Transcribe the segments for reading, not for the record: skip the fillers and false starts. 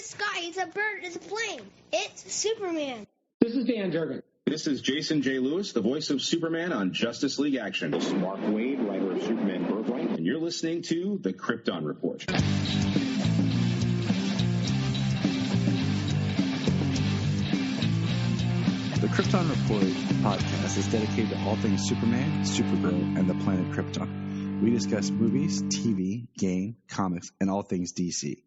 sky. It's a bird. It's a plane. It's Superman. This is Dan Jurgen. This is Jason J. Lewis, the voice of Superman on Justice League Action. This is Mark Wade, writer of Superman Birthright. And you're listening to The Krypton Report. The Krypton Report podcast is dedicated to all things Superman, Supergirl, and the planet Krypton. We discuss movies, TV, game, comics, and all things DC.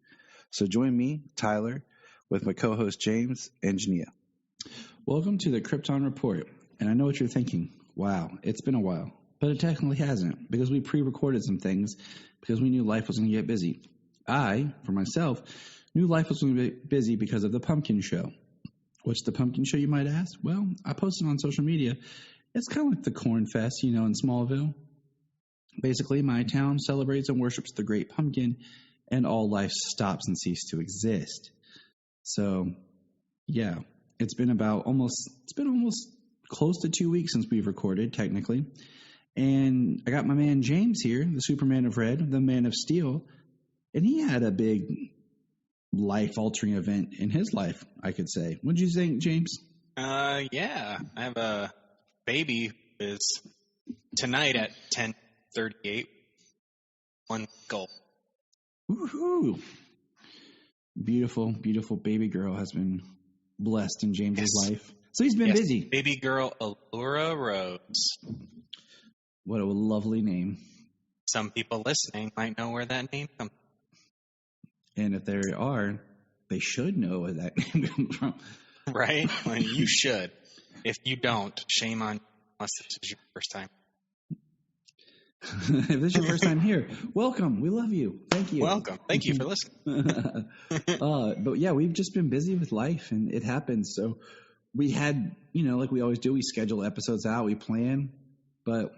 So join me, Tyler, with my co-host James and Jania. Welcome to the Krypton Report. And I know what you're thinking. Wow, it's been a while. But it technically hasn't, because we pre-recorded some things because we knew life was going to get busy. I, for myself, knew life was going to be busy because of the Pumpkin Show. What's the Pumpkin Show, you might ask? Well, I posted on social media. It's kind of like the Corn Fest, in Smallville. Basically, my town celebrates and worships the Great Pumpkin, and all life stops and ceases to exist. So, yeah, it's been almost close to 2 weeks since we've recorded, technically. And I got my man James here, the Superman of Red, the Man of Steel, and he had a big life-altering event in his life, I could say. What did you think, James? Yeah. I have a baby who is tonight at 10:38. One goal. Woohoo! Beautiful, beautiful baby girl has been blessed in James's life. So he's been busy. Baby girl Allura Rose. What a lovely name. Some people listening might know where that name comes from. And if there are, they should know where that name comes from. Right? Well, you should. If you don't, shame on you, unless this is your first time. If this is your first time here, welcome. We love you. Thank you. Welcome. Thank you for listening. But yeah, we've just been busy with life, and it happens. So we had, like we always do, we schedule episodes out, we plan, but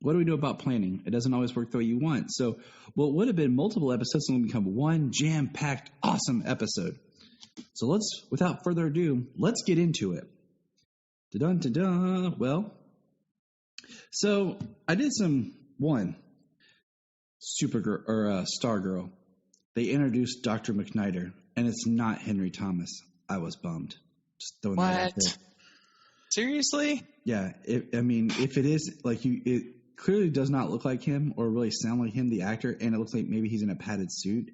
what do we do about planning? It doesn't always work the way you want. So what would have been multiple episodes will become one jam-packed, awesome episode. So without further ado, let's get into it. Da-dun-da-dun. Well, so I did Supergirl or Stargirl. They introduced Dr. McNider, and it's not Henry Thomas. I was bummed. Just throwing that out there. Seriously? Yeah. If it is it clearly does not look like him or really sound like him, the actor, and it looks like maybe he's in a padded suit.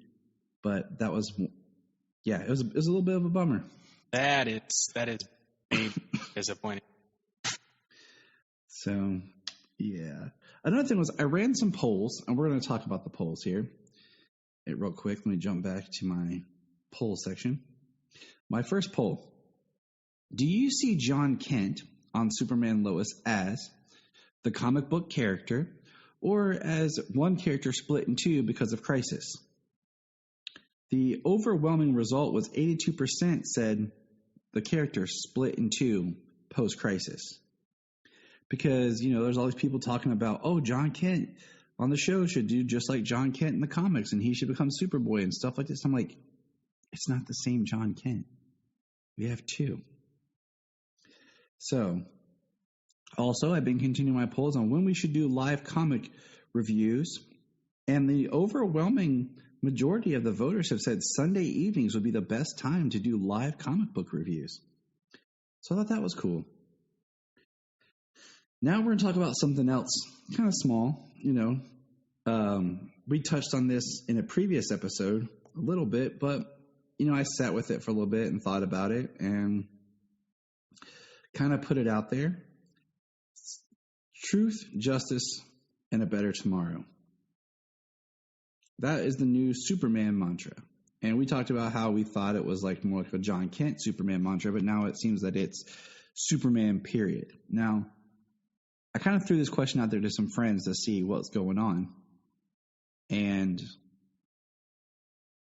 But that was, it was a little bit of a bummer. That is disappointing. So, yeah. Another thing was I ran some polls, and we're going to talk about the polls here. Real quick, let me jump back to my poll section. My first poll. Do you see John Kent on Superman Lois as the comic book character or as one character split in two because of Crisis? The overwhelming result was 82% said the character split in two post-Crisis. Because, there's all these people talking about, John Kent on the show should do just like John Kent in the comics and he should become Superboy and stuff like this. I'm like, it's not the same John Kent. We have two. So, also, I've been continuing my polls on when we should do live comic reviews, and the overwhelming majority of the voters have said Sunday evenings would be the best time to do live comic book reviews. So I thought that was cool. Now we're going to talk about something else, kind of small, We touched on this in a previous episode a little bit, but, I sat with it for a little bit and thought about it and kind of put it out there. Truth, justice, and a better tomorrow. That is the new Superman mantra. And we talked about how we thought it was more like a John Kent Superman mantra, but now it seems that it's Superman, period. Now, I kind of threw this question out there to some friends to see what's going on. And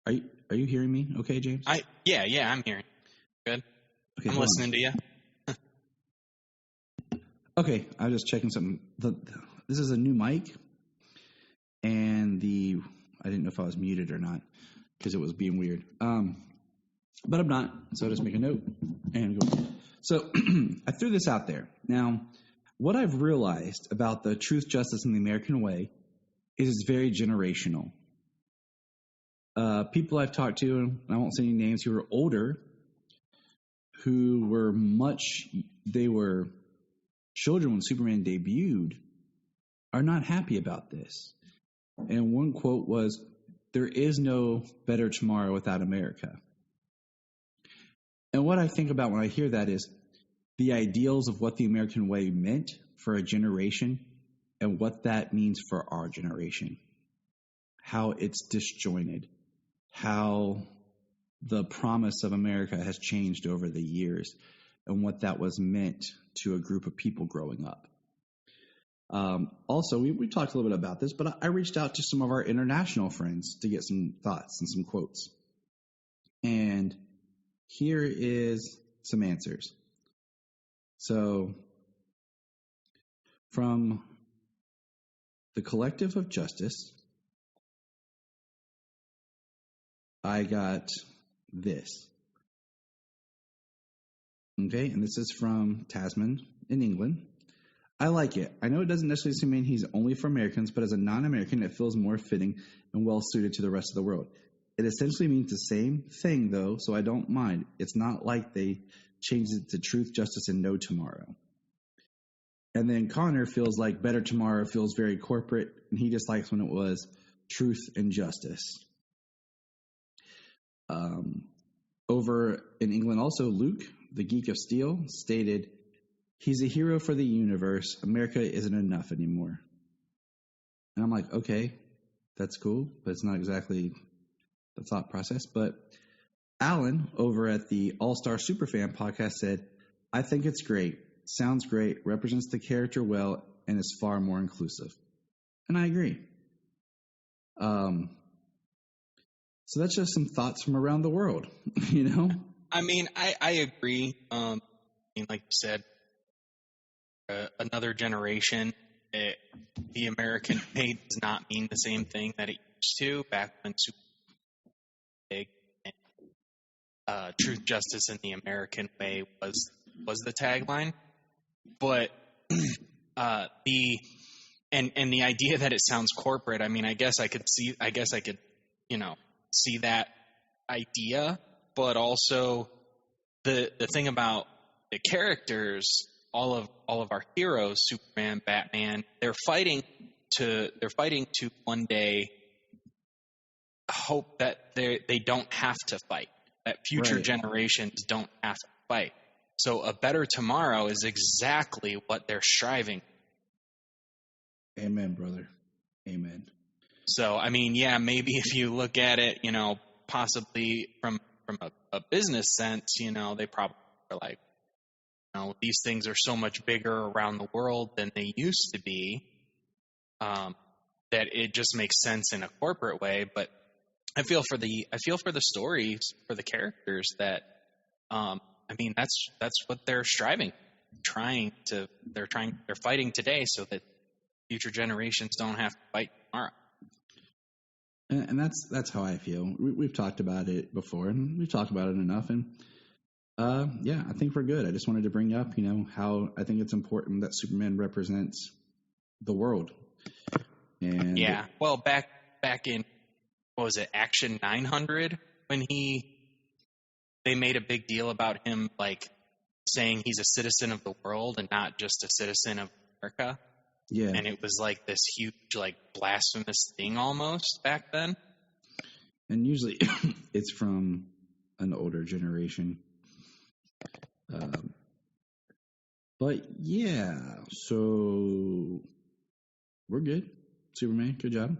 are you hearing me okay, James? Yeah, I'm hearing. Good. Okay, I'm listening to you. Okay, I was just checking something. This is a new mic, and I didn't know if I was muted or not because it was being weird. But I'm not, so I'll just make a note and go. So I threw this out there. Now, what I've realized about the truth, justice, and the American way is it's very generational. people I've talked to, and I won't say any names, who were older, who were they were children when Superman debuted, are not happy about this. And one quote was, "There is no better tomorrow without America." And what I think about when I hear that is the ideals of what the American way meant for a generation and what that means for our generation. How it's disjointed. How the promise of America has changed over the years and what that was meant to a group of people growing up. Also, we talked a little bit about this, but I reached out to some of our international friends to get some thoughts and some quotes. And here is some answers. So, from the Collective of Justice, I got this. Okay, and this is from Tasman in England. "I like it. I know it doesn't necessarily mean he's only for Americans, but as a non-American, it feels more fitting and well-suited to the rest of the world. It essentially means the same thing, though, so I don't mind. It's not like they changed it to truth, justice, and no tomorrow." And then Connor feels like better tomorrow feels very corporate, and he just likes when it was truth and justice. Over in England also, Luke, the Geek of Steel, stated, "He's a hero for the universe. America isn't enough anymore." And I'm like, okay, that's cool, but it's not exactly the thought process. But Alan, over at the All-Star Superfan podcast, said, "I think it's great. Sounds great, represents the character well, and is far more inclusive." And I agree. So that's just some thoughts from around the world, you know? I mean, I agree. Like you said, another generation, the American way does not mean the same thing that it used to back when Superman and truth, justice, and the American way was the tagline. But the idea that it sounds corporate, I mean, I guess I could see that idea, but also the thing about the characters, all of our heroes, Superman, Batman, they're fighting to one day hope that they don't have to fight, that future generations don't have to fight. So a better tomorrow is exactly what they're striving. Amen, brother. Amen. So, I mean, yeah, maybe if you look at it, possibly from a business sense, they probably are like, these things are so much bigger around the world than they used to be, that it just makes sense in a corporate way. But I feel for the stories, for the characters that, that's what they're striving, they're fighting today so that future generations don't have to fight tomorrow. And that's how I feel. We've talked about it before, and we've talked about it enough. And yeah, I think we're good. I just wanted to bring up, how I think it's important that Superman represents the world. And yeah, well, back in, what was it, Action 900, when they made a big deal about him, like saying he's a citizen of the world and not just a citizen of America. Yeah. And it was like this huge, like, blasphemous thing almost back then. And usually it's from an older generation. But yeah, so we're good. Superman, good job.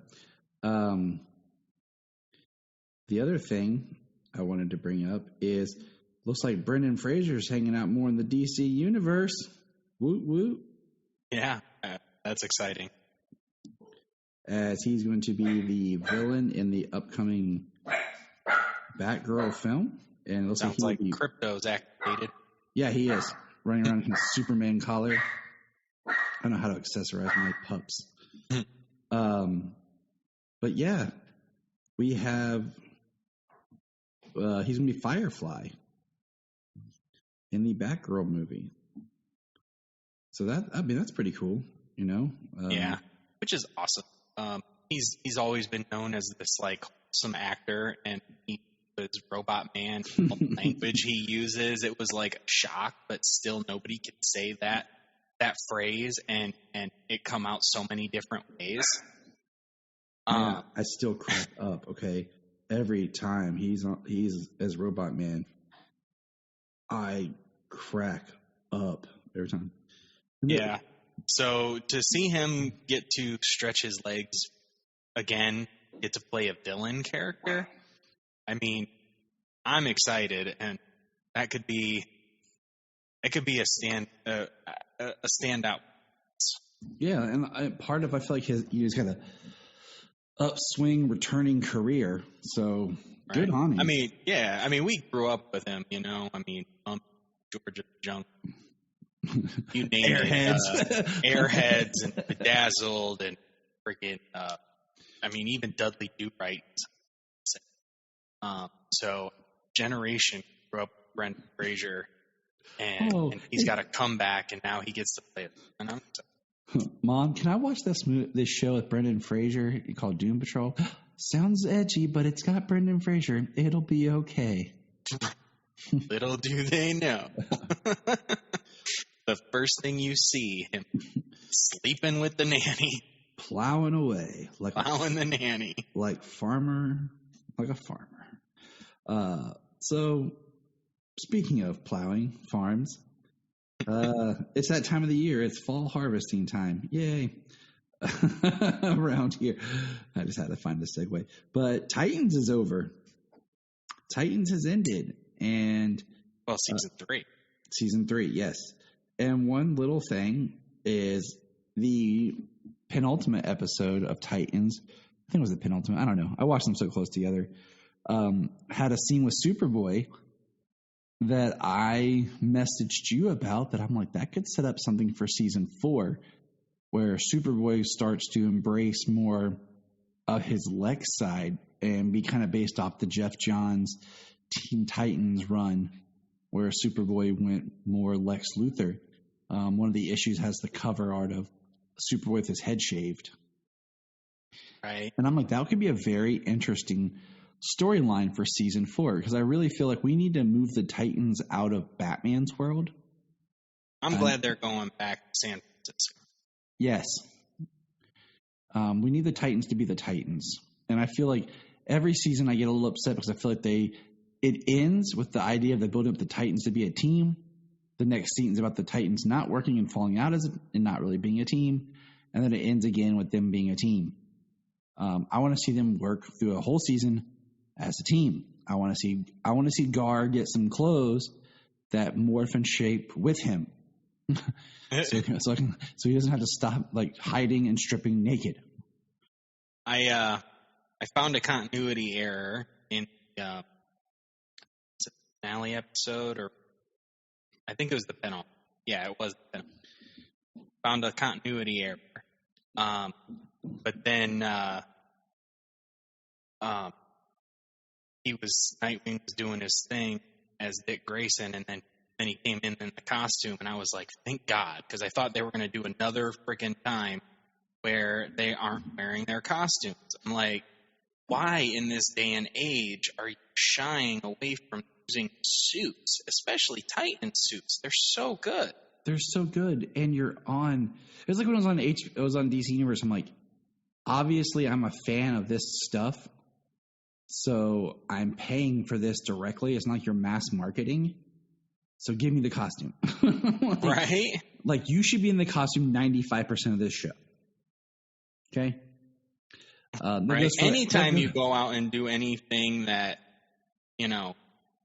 The other thing I wanted to bring up is, looks like Brendan Fraser's hanging out more in the DC universe. Woot woot. Yeah, that's exciting. As he's going to be the villain in the upcoming Batgirl film. And it looks Sounds like Crypto's activated. Yeah, he is. Running around in his Superman collar. I don't know how to accessorize my pups. But yeah, we have... he's going to be Firefly in the Batgirl movie. So that's pretty cool, yeah, which is awesome. He's always been known as this, like, awesome actor, and he was Robot Man. The language he uses, it was like a shock, but still nobody could say that phrase and it come out so many different ways. Yeah, I still crack up. Okay, every time he's as Robot Man, I crack up every time. Yeah. So to see him get to stretch his legs again, get to play a villain character, I mean, I'm excited, and that could be a standout. Yeah, and I feel like he's got a upswing returning career, so good on him. I mean, yeah, we grew up with him, you know. I mean, Georgia Junk, you name it, Airheads and Bedazzled and freaking, even Dudley Do-Right. So generation grew up with Brendan Fraser, and he's got a comeback, and now he gets to play it. And I'm Mom, can I watch this show with Brendan Fraser called Doom Patrol? Sounds edgy, but it's got Brendan Fraser. It'll be okay. Little do they know. The first thing you see, him sleeping with the nanny. Plowing away. Plowing the nanny. Like a farmer. So, speaking of plowing farms, it's that time of the year. It's fall harvesting time. Yay. Around here. I just had to find a segue. But Titans is over. Titans has ended. And season 3. Season 3, yes. And one little thing is the penultimate episode of Titans. I think it was the penultimate. I don't know. I watched them so close together. Had a scene with Superboy that I messaged you about that I'm like, that could set up something for season 4, where Superboy starts to embrace more of his Lex side and be kind of based off the Jeff Johns Teen Titans run, where Superboy went more Lex Luthor. One of the issues has the cover art of Superboy with his head shaved. Right. And I'm like, that could be a very interesting storyline for season 4, because I really feel like we need to move the Titans out of Batman's world. I'm glad they're going back to San Francisco. Yes. We need the Titans to be the Titans. And I feel like every season I get a little upset because I feel like it ends with the idea of building up the Titans to be a team. The next scene is about the Titans not working and falling out and not really being a team. And then it ends again with them being a team. I want to see them work through a whole season as a team. I want to see Gar get some clothes that morph and shape with him. so he doesn't have to stop hiding and stripping naked. I found a continuity error in the finale episode, or I think it was the penultimate. Yeah, it was the penultimate. Found a continuity error. But then Nightwing was doing his thing as Dick Grayson, and then he came in the costume, and I was like, thank God, because I thought they were going to do another freaking time where they aren't wearing their costumes. I'm like, why in this day and age are you shying away from using suits, especially Titan suits? They're so good. They're so good, and you're on. It was like when it was on DC Universe. I'm like, obviously, I'm a fan of this stuff, so I'm paying for this directly. It's not like you're mass marketing. So give me the costume. Right? Like, you should be in the costume 95% of this show. Okay? Right. Anytime you go out and do anything that,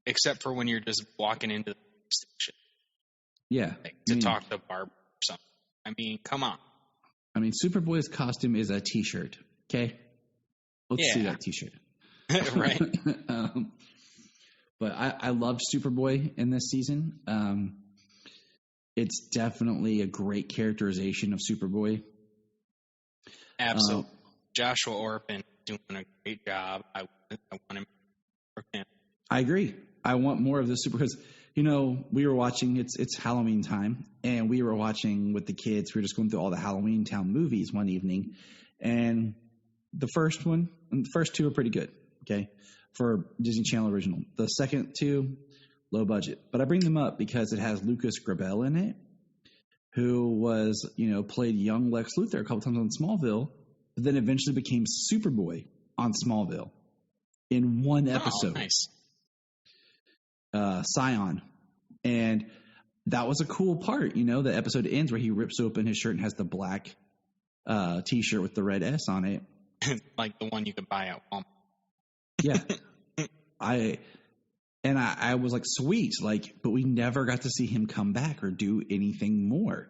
except for when you're just walking into the station. Yeah. To talk to Barb or something. I mean, come on. I mean, Superboy's costume is a T-shirt. Okay? Let's see that T-shirt. Right. But I love Superboy in this season. It's definitely a great characterization of Superboy. Absolutely. Joshua Orpin doing a great job. I want him for him. I agree. I want more of this because, we were watching, it's Halloween time, and we were watching with the kids. We were just going through all the Halloween Town movies one evening, and the first two are pretty good. okay, for Disney Channel original. The second two, low budget. But I bring them up because it has Lucas Grabeel in it, who was, played young Lex Luthor a couple times on Smallville, but then eventually became Superboy on Smallville in one episode. Oh, nice. Scion. And that was a cool part, the episode ends where he rips open his shirt and has the black T-shirt with the red S on it. Like the one you could buy at Walmart. Yeah. I was like, sweet, but we never got to see him come back or do anything more,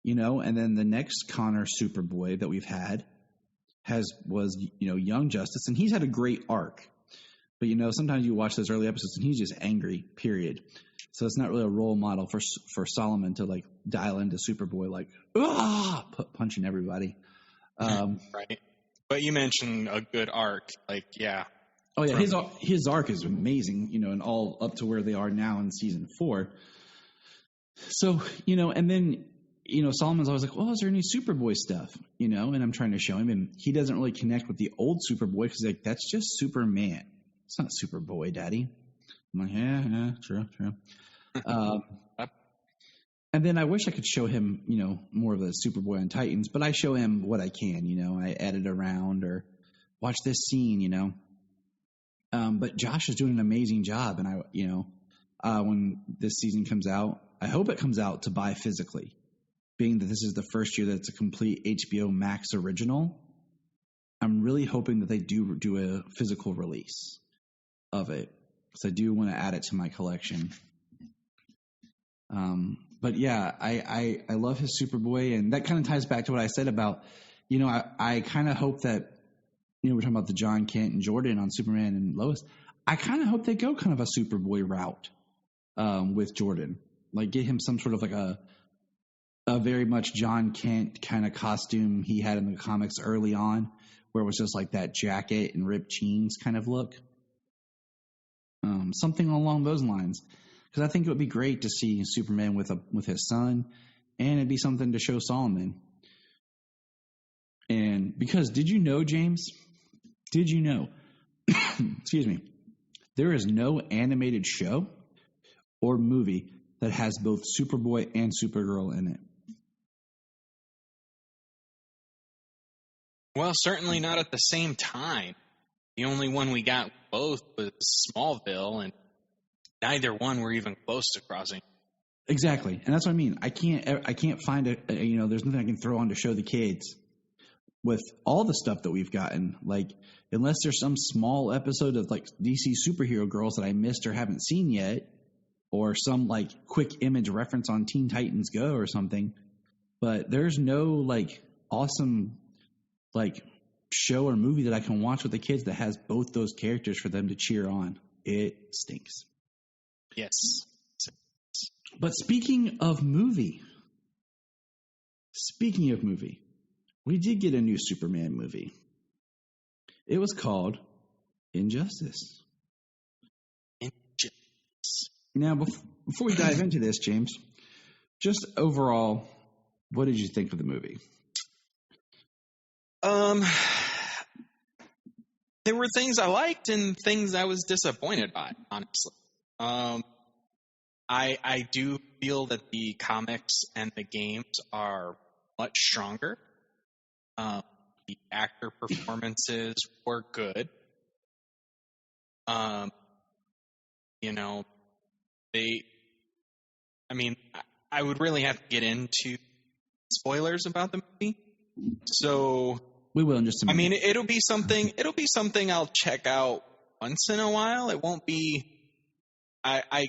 and then the next Connor Superboy that we've had was Young Justice, and he's had a great arc, but sometimes you watch those early episodes and he's just angry, period. So it's not really a role model for Solomon to dial into Superboy, punching everybody. Right. But you mentioned a good arc, yeah. Oh yeah, his arc is amazing, and all up to where they are now in season 4. So, and then, Solomon's always like, well, is there any Superboy stuff? And I'm trying to show him, and he doesn't really connect with the old Superboy because that's just Superman. It's not Superboy, Daddy. I'm like, yeah, true. And then I wish I could show him, more of the Superboy on Titans, but I show him what I can, I edit around or watch this scene, But Josh is doing an amazing job, and when this season comes out, I hope it comes out to buy physically, being that this is the first year that it's a complete HBO Max original. I'm really hoping that they do a physical release of it, because I do want to add it to my collection. But yeah, I love his Superboy, and that kind of ties back to what I said about, I kind of hope that, we're talking about the John Kent and Jordan on Superman and Lois. I kind of hope they go kind of a Superboy route with Jordan. Get him some sort of a very much John Kent kind of costume he had in the comics early on, where it was just that jacket and ripped jeans kind of look. Something along those lines. Because I think it would be great to see Superman with his son, and it'd be something to show Solomon. And because, did you know, James? Did you know? Excuse me. There is no animated show or movie that has both Superboy and Supergirl in it. Well, certainly not at the same time. The only one we got both was Smallville, and neither one were even close to crossing. Exactly, and that's what I mean. I can't find there's nothing I can throw on to show the kids with all the stuff that we've gotten. Unless there's some small episode of DC Superhero Girls that I missed or haven't seen yet, or some quick image reference on Teen Titans Go or something. But there's no awesome show or movie that I can watch with the kids that has both those characters for them to cheer on. It stinks. Yes. But speaking of movie, we did get a new Superman movie. It was called Injustice. Now, before we dive into this, James, just overall, what did you think of the movie? There were things I liked and things I was disappointed by, honestly. I do feel that the comics and the games are much stronger. The actor performances were good. I would really have to get into spoilers about the movie. So we will in just a minute. It'll be something I'll check out once in a while. It won't be. I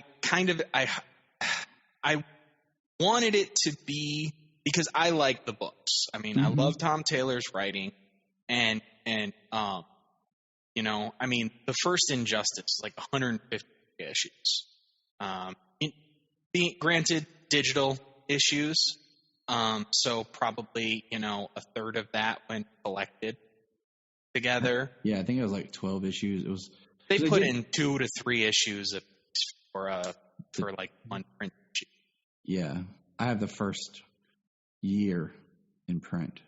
wanted it to be, because I like the books. I love Tom Taylor's writing, and the first Injustice, 150 issues. Granted, digital issues, so probably a third of that when collected together. Yeah, I think it was 12 issues. They put in 2 to 3 issues for one print issue. Yeah, I have the first year in print.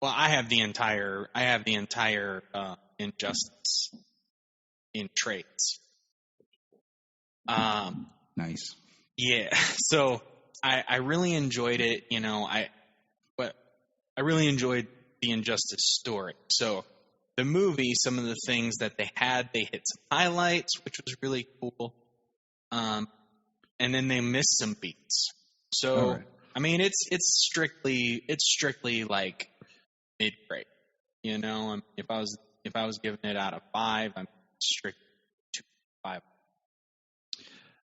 Well, I have the entire Injustice in traits. Nice. Yeah, so I really enjoyed it. I really enjoyed the Injustice story. So the movie, some of the things that they hit some highlights, which was really cool. And then they missed some beats. So right. I mean, it's strictly like mid-grade. If I was giving it out of 5, I'm strictly 2.5.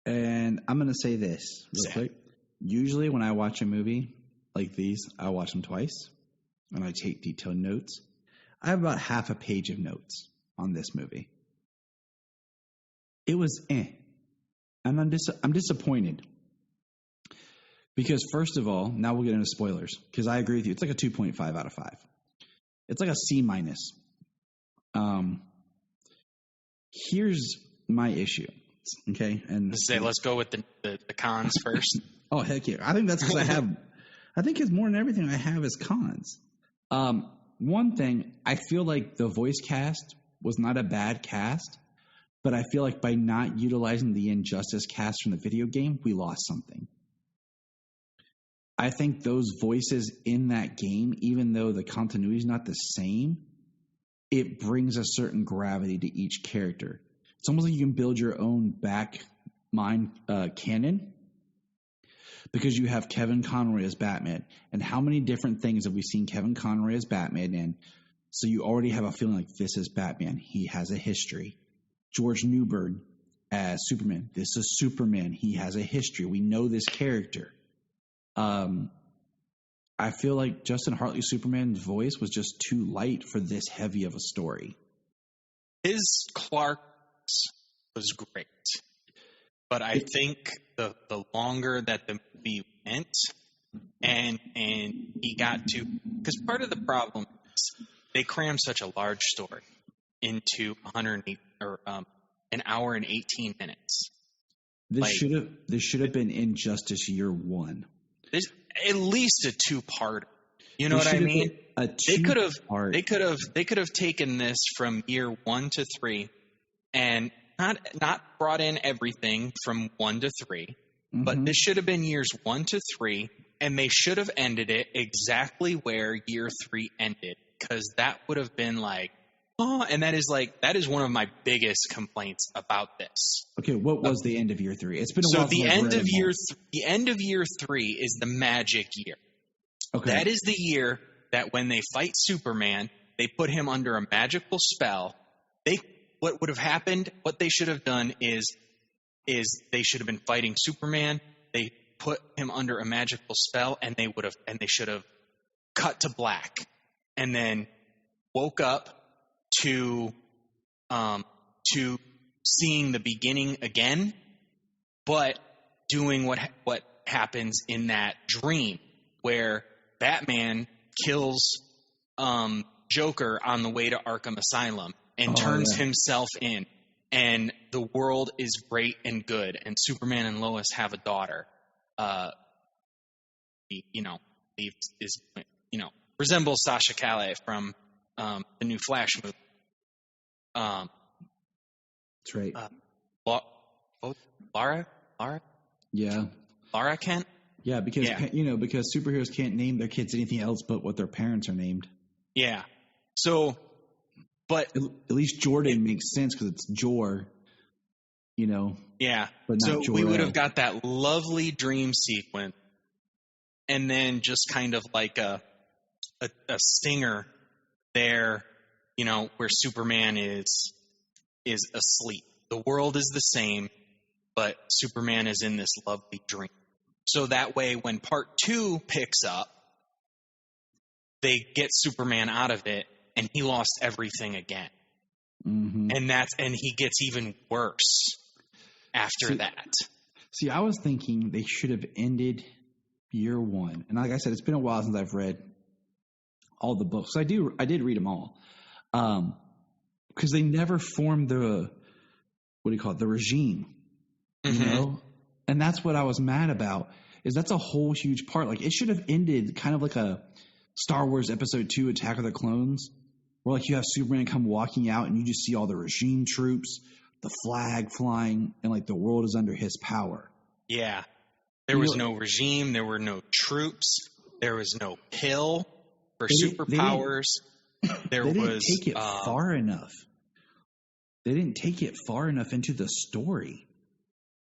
And I'm going to say this real quick. Usually when I watch a movie like these, I watch them twice, and I take detailed notes. I have about half a page of notes on this movie. It was and I'm disappointed. Because first of all, now we'll get into spoilers, because I agree with you. It's like a 2.5 out of 5. It's like a C-. Here's my issue. Okay, and let's go with the cons first. Oh, heck yeah. I think that's because I think it's more than everything I have is cons. One thing, I feel like the voice cast was not a bad cast, but I feel like by not utilizing the Injustice cast from the video game, we lost something. I think those voices in that game, even though the continuity is not the same, it brings a certain gravity to each character. It's almost like you can build your own back mind canon, because you have Kevin Conroy as Batman. And how many different things have we seen Kevin Conroy as Batman in? So you already have a feeling like this is Batman. He has a history. George Newbern as Superman. This is Superman. He has a history. We know this character. I feel like Justin Hartley Superman's voice was just too light for this heavy of a story. His Clark was great, but I think the longer that the movie went, and he got to, because part of the problem is they crammed such a large story into 108 or an hour and 18 minutes. This should have been Injustice Year 1. This at least a 2-parter. You know what I mean? They could have taken this from year 1 to 3 and not brought in everything from 1 to 3, but this should have been years 1 to 3, and they should have ended it exactly where year 3 ended, because that would have been like, oh, and that is one of my biggest complaints about this. Okay, what was the end of year 3? It's been a while. So the end of year 3 is the magic year. Okay. That is the year that when they fight Superman, they put him under a magical spell. What would have happened, what they should have done is they should have been fighting Superman. They put him under a magical spell, and they should have cut to black, and then woke up to seeing the beginning again, but doing what happens in that dream where Batman kills Joker on the way to Arkham Asylum and turns himself in, and the world is great and good, and Superman and Lois have a daughter. Resembles Sasha Calle from the new Flash movie. That's right. Lara? Yeah. Lara Kent? Yeah, because superheroes can't name their kids anything else but what their parents are named. Yeah. So, but at least Jordan makes sense because it's Jor. Yeah. But not so Jor-El. We would have got that lovely dream sequence, and then just kind of like a stinger there, where Superman is asleep. The world is the same, but Superman is in this lovely dream. So that way, when part 2 picks up, they get Superman out of it, and he lost everything again. Mm-hmm. And he gets even worse after that. See, I was thinking they should have ended year 1. And like I said, it's been a while since I've read all the books. I did read them all. Because they never formed the regime, And that's what I was mad about, is that's a whole huge part. Like, it should have ended kind of like a Star Wars Episode 2 Attack of the Clones, where like you have Superman come walking out and you just see all the regime troops, the flag flying, and like the world is under his power. Yeah. There was no regime. There were no troops. There was no pill for superpowers. They didn't take it far enough. They didn't take it far enough into the story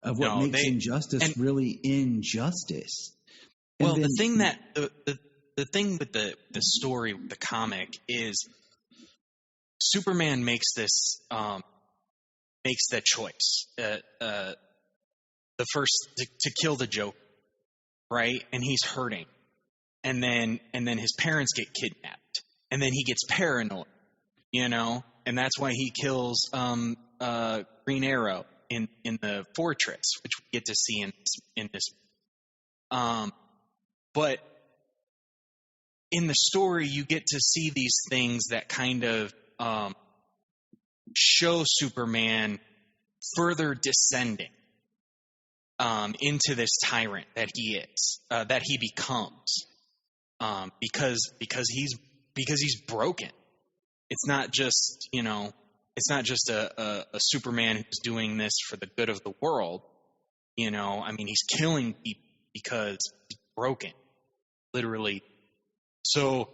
of what makes injustice really injustice. Well, the thing with the story, the comic, is Superman makes that choice. The first to kill the Joker, right? And he's hurting, and then his parents get kidnapped, and then he gets paranoid, and that's why he kills Green Arrow in the fortress, which we get to see in this. But in the story, you get to see these things that kind of show Superman further descending into this tyrant that he is, that he becomes, because he's broken. It's not just a Superman who's doing this for the good of the world. I mean, he's killing people because he's broken, literally. So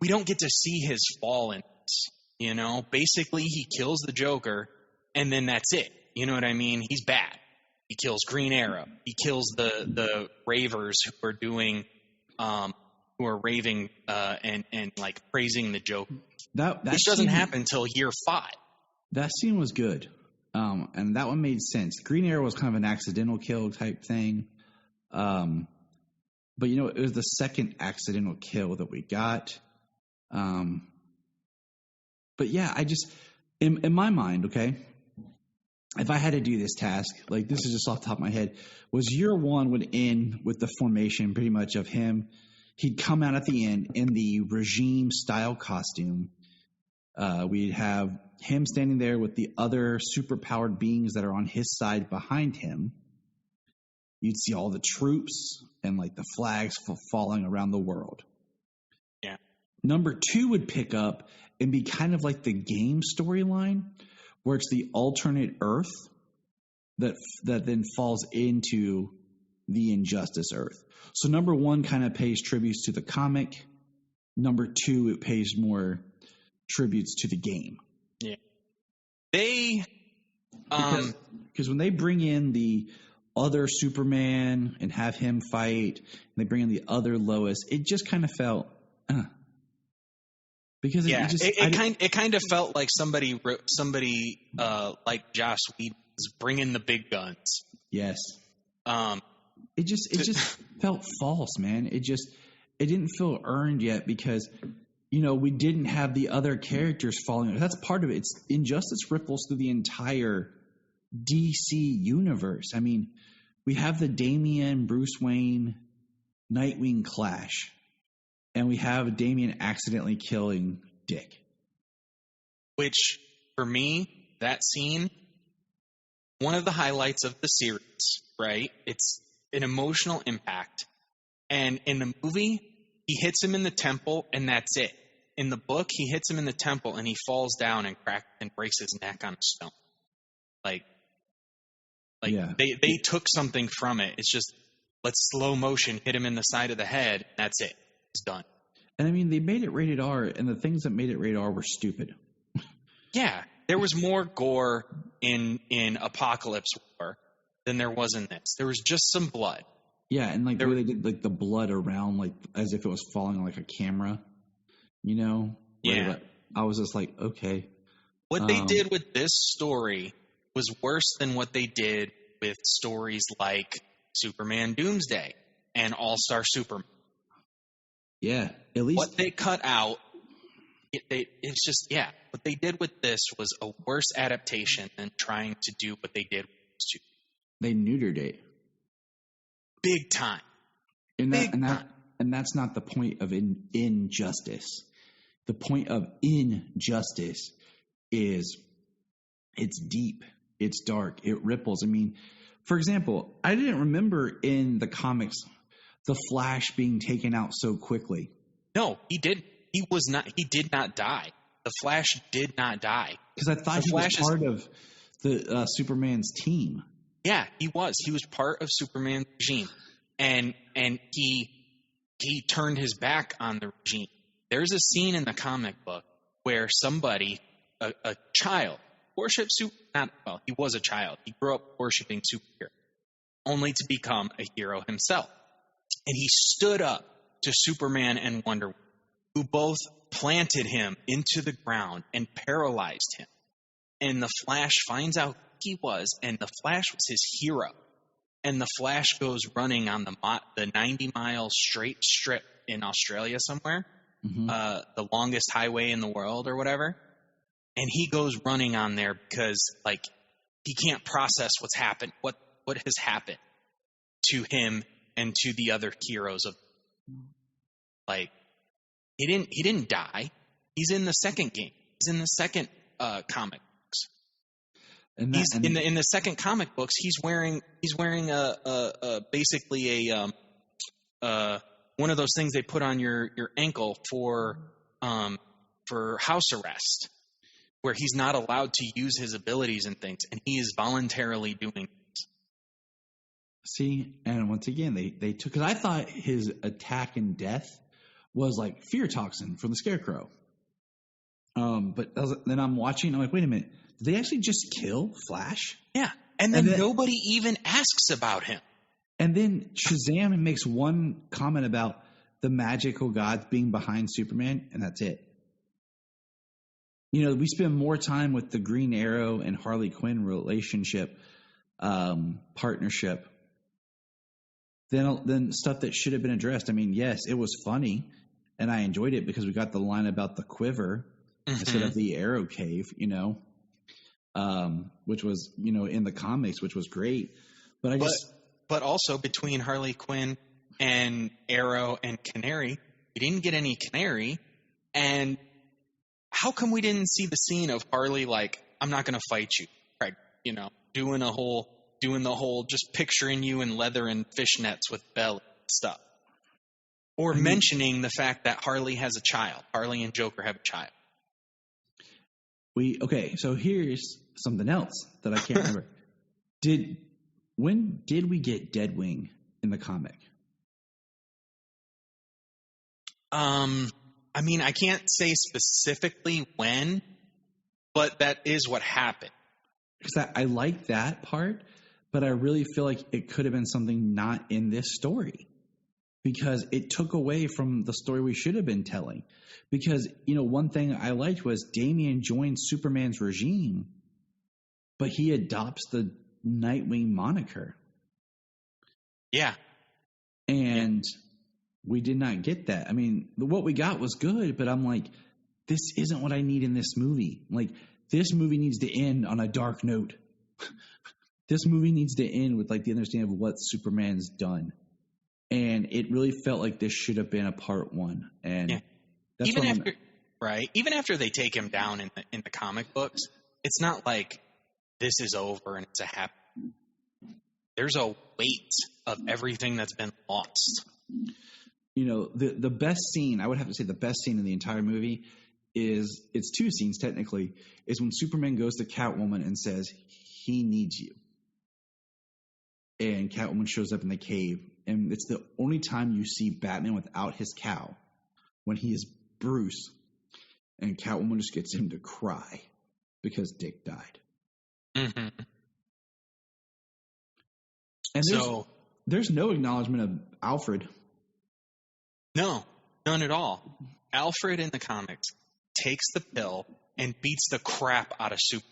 we don't get to see his fall in this, Basically, he kills the Joker, and then that's it. You know what I mean? He's bad. He kills Green Arrow. He kills the ravers who are doing, who are raving and like praising the Joker. Which doesn't happen until year 5. That scene was good, and that one made sense. Green Arrow was kind of an accidental kill type thing, but it was the second accidental kill that we got. But yeah, I just in my mind, okay. If I had to do this task, like this is just off the top of my head, was year 1 would end with the formation pretty much of him. He'd come out at the end in the regime style costume. We'd have him standing there with the other superpowered beings that are on his side behind him. You'd see all the troops and like the flags falling around the world. Yeah. Number 2 would pick up and be kind of like the game storyline, where it's the alternate Earth that then falls into the Injustice Earth. So number 1 kind of pays tributes to the comic. Number 2, it pays more tributes to the game. Yeah. They because when they bring in the other Superman and have him fight, and they bring in the other Lois, it just kind of felt because it kind of felt like somebody like Joss Whedon was bringing the big guns. Yes. It just felt false, man. It didn't feel earned yet because we didn't have the other characters falling. That's part of it. It's Injustice ripples through the entire DC universe. I mean, we have the Damian, Bruce Wayne, Nightwing clash. And we have Damian accidentally killing Dick. Which, for me, that scene, one of the highlights of the series, right? It's an emotional impact. And in the movie, he hits him in the temple, and that's it. In the book, he hits him in the temple, and he falls down and breaks his neck on a stone. They took something from it. It's just, let's slow motion hit him in the side of the head. That's it. It's done. And I mean, they made it rated R, and the things that made it rated R were stupid. Yeah, there was more gore in Apocalypse War than there was in this. There was just some blood. Yeah, and the way they did the blood around, as if it was falling on a camera, Yeah. I was just like, okay. What they did with this story was worse than what they did with stories like Superman Doomsday and All-Star Superman. Yeah, at least what they cut out. It's just what they did with this was a worse adaptation than trying to do what they did with those two. They neutered it big time, and that's not the point of injustice. The point of injustice is it's deep, it's dark, it ripples. I mean, for example, I didn't remember in the comics the Flash being taken out so quickly. No, he didn't. he did not die. The Flash did not die. Because I thought he was part of the Superman's team. Yeah, he was. He was part of Superman's regime. And he turned his back on the regime. There's a scene in the comic book where somebody, a child, worshipped he was a child. He grew up worshiping superhero, only to become a hero himself. And he stood up to Superman and Wonder Woman, who both planted him into the ground and paralyzed him. And the Flash finds out who he was, and the Flash was his hero. And the Flash goes running on the 90-mile straight strip in Australia somewhere, the longest highway in the world or whatever. And he goes running on there because, like, he can't process what's happened, what has happened to him and to the other heroes of, like, he didn't die. He's in the second game. He's in the second comic books. In the second comic books, he's wearing basically a one of those things they put on your ankle for house arrest, where he's not allowed to use his abilities and things, and he is voluntarily doing it. See, and once again, they took, because I thought his attack and death was like fear toxin from the Scarecrow. But then I'm watching, I'm like, wait a minute, did they actually just kill Flash? Yeah, and then nobody even asks about him. And then Shazam makes one comment about the magical gods being behind Superman, and that's it. You know, we spend more time with the Green Arrow and Harley Quinn relationship, partnership, than stuff that should have been addressed. I mean, yes, it was funny, and I enjoyed it because we got the line about the quiver instead of the arrow cave, you know, which was, you know, in the comics, which was great. But also between Harley Quinn and Arrow and Canary, we didn't get any Canary, and how come we didn't see the scene of Harley like, I'm not going to fight you, right? You know, doing the whole, just picturing you in leather and fishnets with belly stuff, or mentioning the fact that Harley has a child. Harley and Joker have a child. Okay, so here's something else that I can't remember. When did we get Deadwing in the comic? I mean, I can't say specifically when, but that is what happened. Because I like that part, but I really feel like it could have been something not in this story. Because it took away from the story we should have been telling. Because, you know, one thing I liked was Damian joined Superman's regime, but he adopts the Nightwing moniker. Yeah. And we did not get that. I mean, what we got was good, but I'm like, this isn't what I need in this movie. Like, this movie needs to end on a dark note. This movie needs to end with, like, the understanding of what Superman's done. And it really felt like this should have been a part one. And that's even after they take him down in the comic books, it's not like this is over and it's a happy. There's a weight of everything that's been lost. You know, the best scene, I would have to say the best scene in the entire movie is, it's two scenes technically, is when Superman goes to Catwoman and says, he needs you. And Catwoman shows up in the cave. And it's the only time you see Batman without his cowl, when he is Bruce. And Catwoman just gets him to cry because Dick died. Mm-hmm. And there's no acknowledgement of Alfred. No, none at all. Alfred in the comics takes the pill and beats the crap out of Superman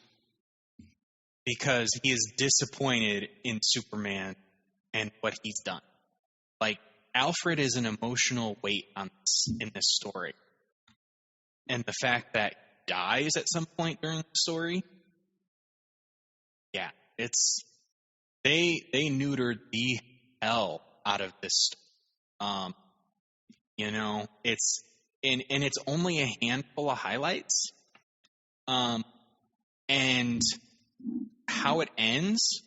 because he is disappointed in Superman and what he's done. Like, Alfred is an emotional weight in this story. And the fact that he dies at some point during the story, yeah, they neutered the hell out of this story. You know, it's only a handful of highlights. And how it ends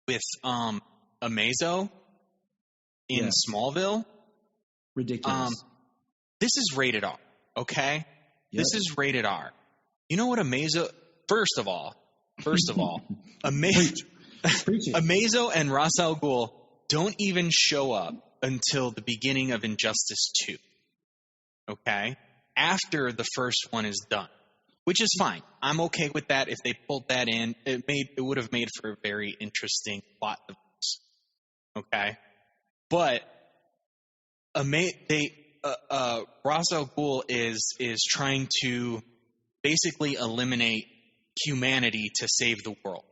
with Amazo in Smallville. Ridiculous. This is rated R. okay? Yep. This is rated R. You know what Amazo... First of all, Preach it. Amazo and Ra's al Ghul don't even show up until the beginning of Injustice 2. Okay? After the first one is done. Which is fine. I'm okay with that. If they pulled that in, it would have made for a very interesting plot device. Okay? But Ra's al Ghul is trying to basically eliminate humanity to save the world.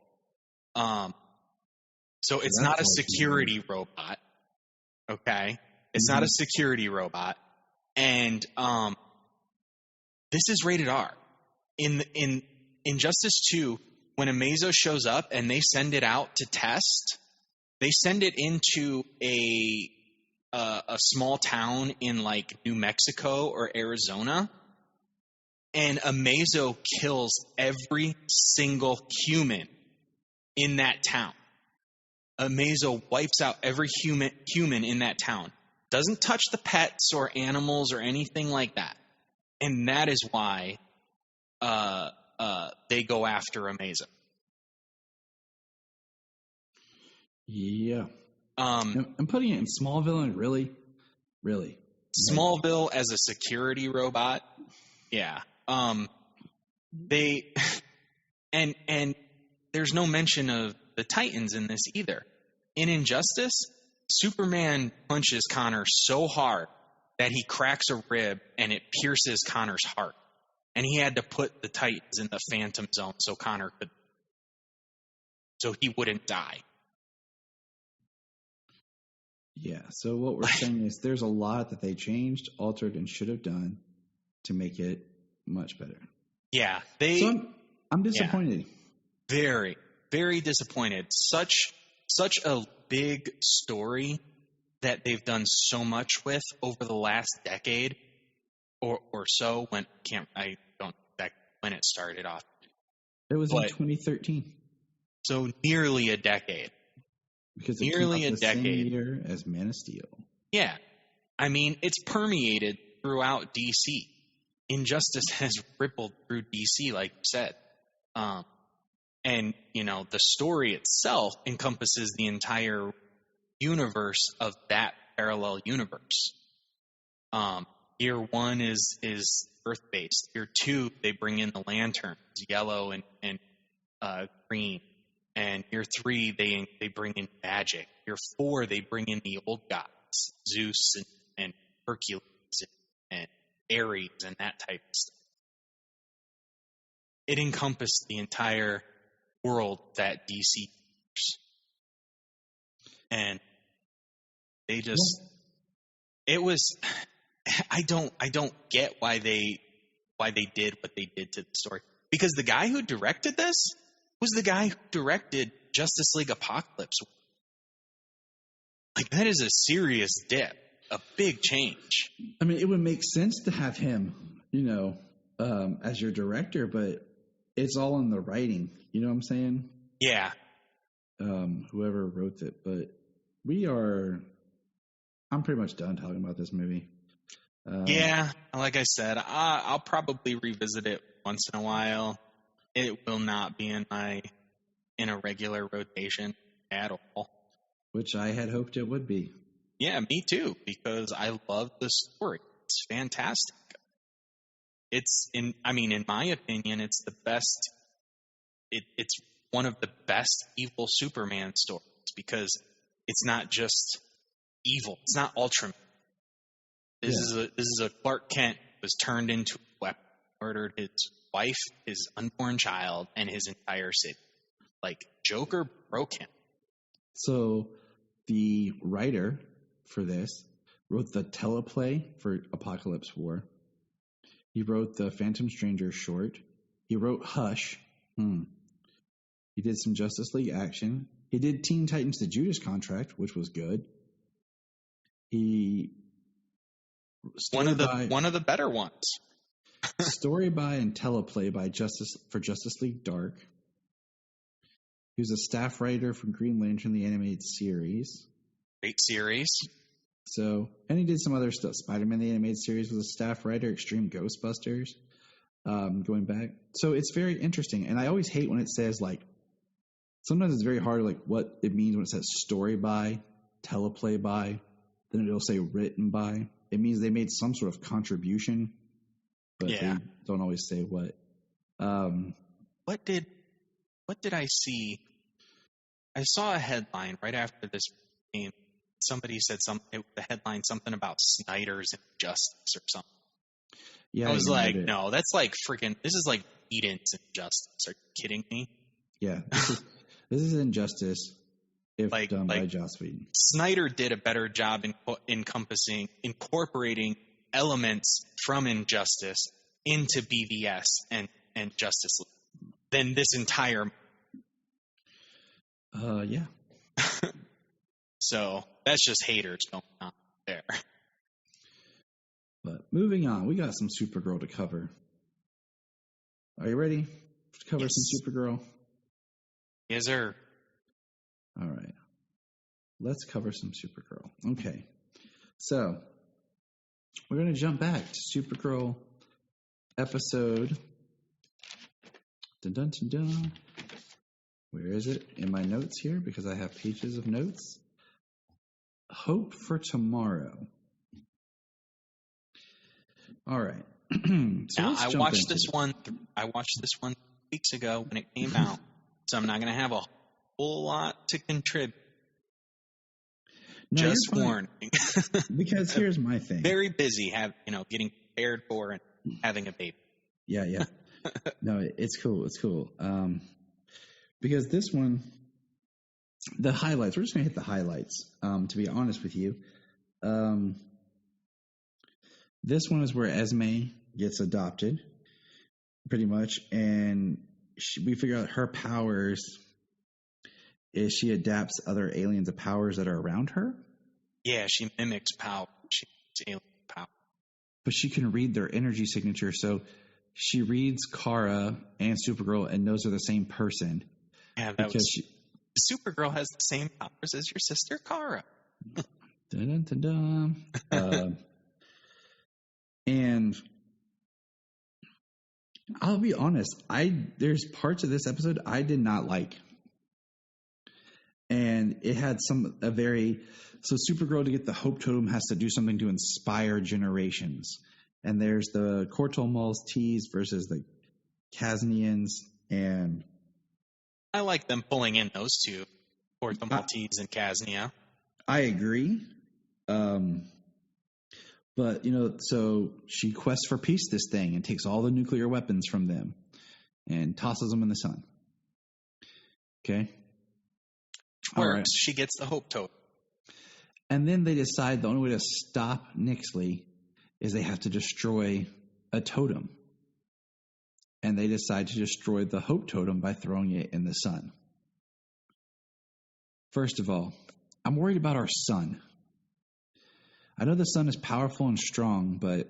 So it's not a security robot. Okay? It's not a security robot. And this is rated R. In Injustice 2, when Amazo shows up and they send it out to test, they send it into a small town in like New Mexico or Arizona, and Amazo kills every single human in that town. Amazo wipes out every human in that town. Doesn't touch the pets or animals or anything like that. And that is why they go after Amazo. Yeah. I'm putting it in Smallville, and really. Smallville as a security robot. Yeah. They and there's no mention of the Titans in this either. In Injustice, Superman punches Connor so hard that he cracks a rib and it pierces Connor's heart. And he had to put the Titans in the Phantom Zone so he wouldn't die. Yeah, so what we're saying is there's a lot that they changed, altered, and should have done to make it much better. Yeah, I'm disappointed. Yeah, very, very disappointed. Such a big story that they've done so much with over the last decade or so. I don't know when it started off. It was in 2013. So nearly a decade. Because it nearly a decade. Same year as Man of Steel. Yeah. I mean, it's permeated throughout DC. Injustice has rippled through DC, like you said. And, the story itself encompasses the entire universe of that parallel universe. Year 1 is Earth-based. Year 2, they bring in the Lanterns, yellow and green. And Year 3, they bring in magic. Year 4, they bring in the old gods, Zeus and Hercules and Ares and that type of stuff. It encompassed the entire world that DC universe. And they just it was I don't get why they did what they did to the story. Because the guy who directed this was the guy who directed Justice League Apocalypse. Like, that is a serious dip, a big change. I mean, it would make sense to have him, as your director, but it's all in the writing. You know what I'm saying? Yeah. Whoever wrote it, but I'm pretty much done talking about this movie. Yeah, like I said, I'll probably revisit it once in a while. It will not be in a regular rotation at all. Which I had hoped it would be. Yeah, me too, because I love the story. It's fantastic. In my opinion, it's the best. It's one of the best evil Superman stories because it's not just evil. It's not Ultraman. This is a Clark Kent who was turned into a weapon, murdered his wife, his unborn child, and his entire city. Like, Joker broke him. So the writer for this wrote the teleplay for Apocalypse War. He wrote the Phantom Stranger short. He wrote Hush. He did some Justice League action. He did Teen Titans: The Judas Contract, which was good. One of the better ones. Story by and teleplay by Justice League Dark. He was a staff writer for Green Lantern, the animated series. Great series. So, and he did some other stuff. Spider-Man the Animated Series was a staff writer. Extreme Ghostbusters, going back. So it's very interesting. And I always hate when it says like. Sometimes it's very hard, like what it means when it says story by, teleplay by, then it'll say written by. It means they made some sort of contribution, but they don't always say what. What did I see? I saw a headline right after this game. Somebody said the headline something about Snyder's Injustice or something. Yeah, I was like, no, that's like freaking. This is like Eden's Injustice. Are you kidding me? Yeah, this is Injustice if done by Joss Whedon. Snyder did a better job incorporating elements from Injustice into BVS and Justice League than this entire. Yeah. So that's just haters going on there. But moving on, we got some Supergirl to cover. Are you ready to cover some Supergirl? Yes, sir. All right. Let's cover some Supergirl. Okay. So, we're going to jump back to Supergirl episode. Dun, dun, dun, dun. Where is it? In my notes here, because I have pages of notes. Hope for Tomorrow. All right. So now, I watched this one 3 weeks ago when it came out, so I'm not going to have a whole lot to contribute. No, just warning. Because here's my thing. Very busy, getting prepared for and having a baby. Yeah. No, it's cool. It's cool. Because this one, the highlights. We're just gonna hit the highlights. To be honest with you, this one is where Esme gets adopted, pretty much, and we figure out her powers is she adapts other aliens of powers that are around her. Yeah, she mimics power. She mimics alien power. But she can read their energy signature, so she reads Kara and Supergirl and knows they're the same person. Yeah, Supergirl has the same powers as your sister Kara. Dun, dun, dun, dun. And I'll be honest, there's parts of this episode I did not like. And it had so Supergirl, to get the Hope Totem, has to do something to inspire generations. And there's the Corto Maltese versus the Kaznians, and I like them pulling in those two, Corto Maltese and Kaznia. I agree. But, so she quests for peace this thing and takes all the nuclear weapons from them and tosses them in the sun. Okay? Works. Right. She gets the Hope Totem. And then they decide the only way to stop Nixley is they have to destroy a totem. And they decide to destroy the Hope Totem by throwing it in the sun. First of all, I'm worried about our sun. I know the sun is powerful and strong, but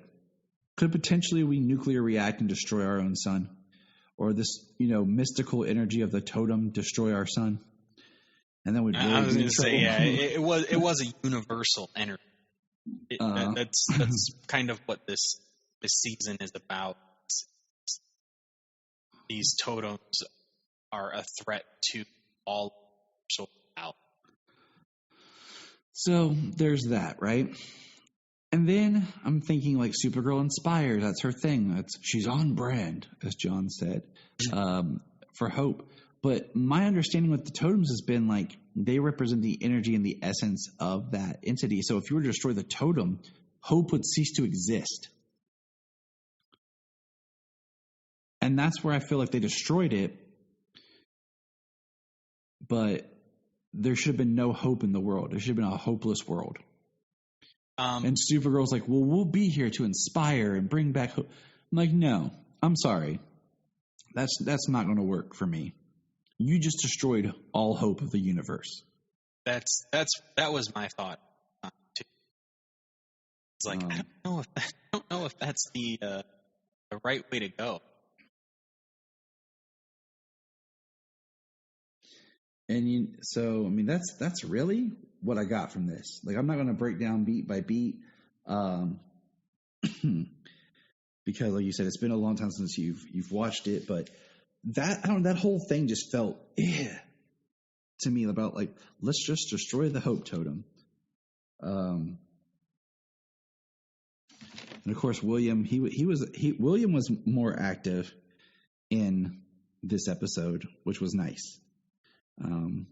could potentially we nuclear react and destroy our own sun? Or this, mystical energy of the totem destroy our sun? And then I was going to say, it was a universal energy. That's kind of what this season is about. These totems are a threat to all social out. So there's that, right? And then I'm thinking like Supergirl inspired. That's her thing. She's on brand, as John said, for Hope. But my understanding with the totems has been like they represent the energy and the essence of that entity. So if you were to destroy the totem, Hope would cease to exist. And that's where I feel like they destroyed it. But there should have been no hope in the world. There should have been a hopeless world. And Supergirl's like, well, we'll be here to inspire and bring back hope. I'm like, no, I'm sorry. That's not going to work for me. You just destroyed all hope of the universe. That was my thought too. It's like I don't know if that's the right way to go. And that's really what I got from this. Like, I'm not going to break down beat by beat, because, like you said, it's been a long time since you've watched it. But that whole thing just felt to me about like, let's just destroy the Hope Totem. And of course, William William was more active in this episode, which was nice. And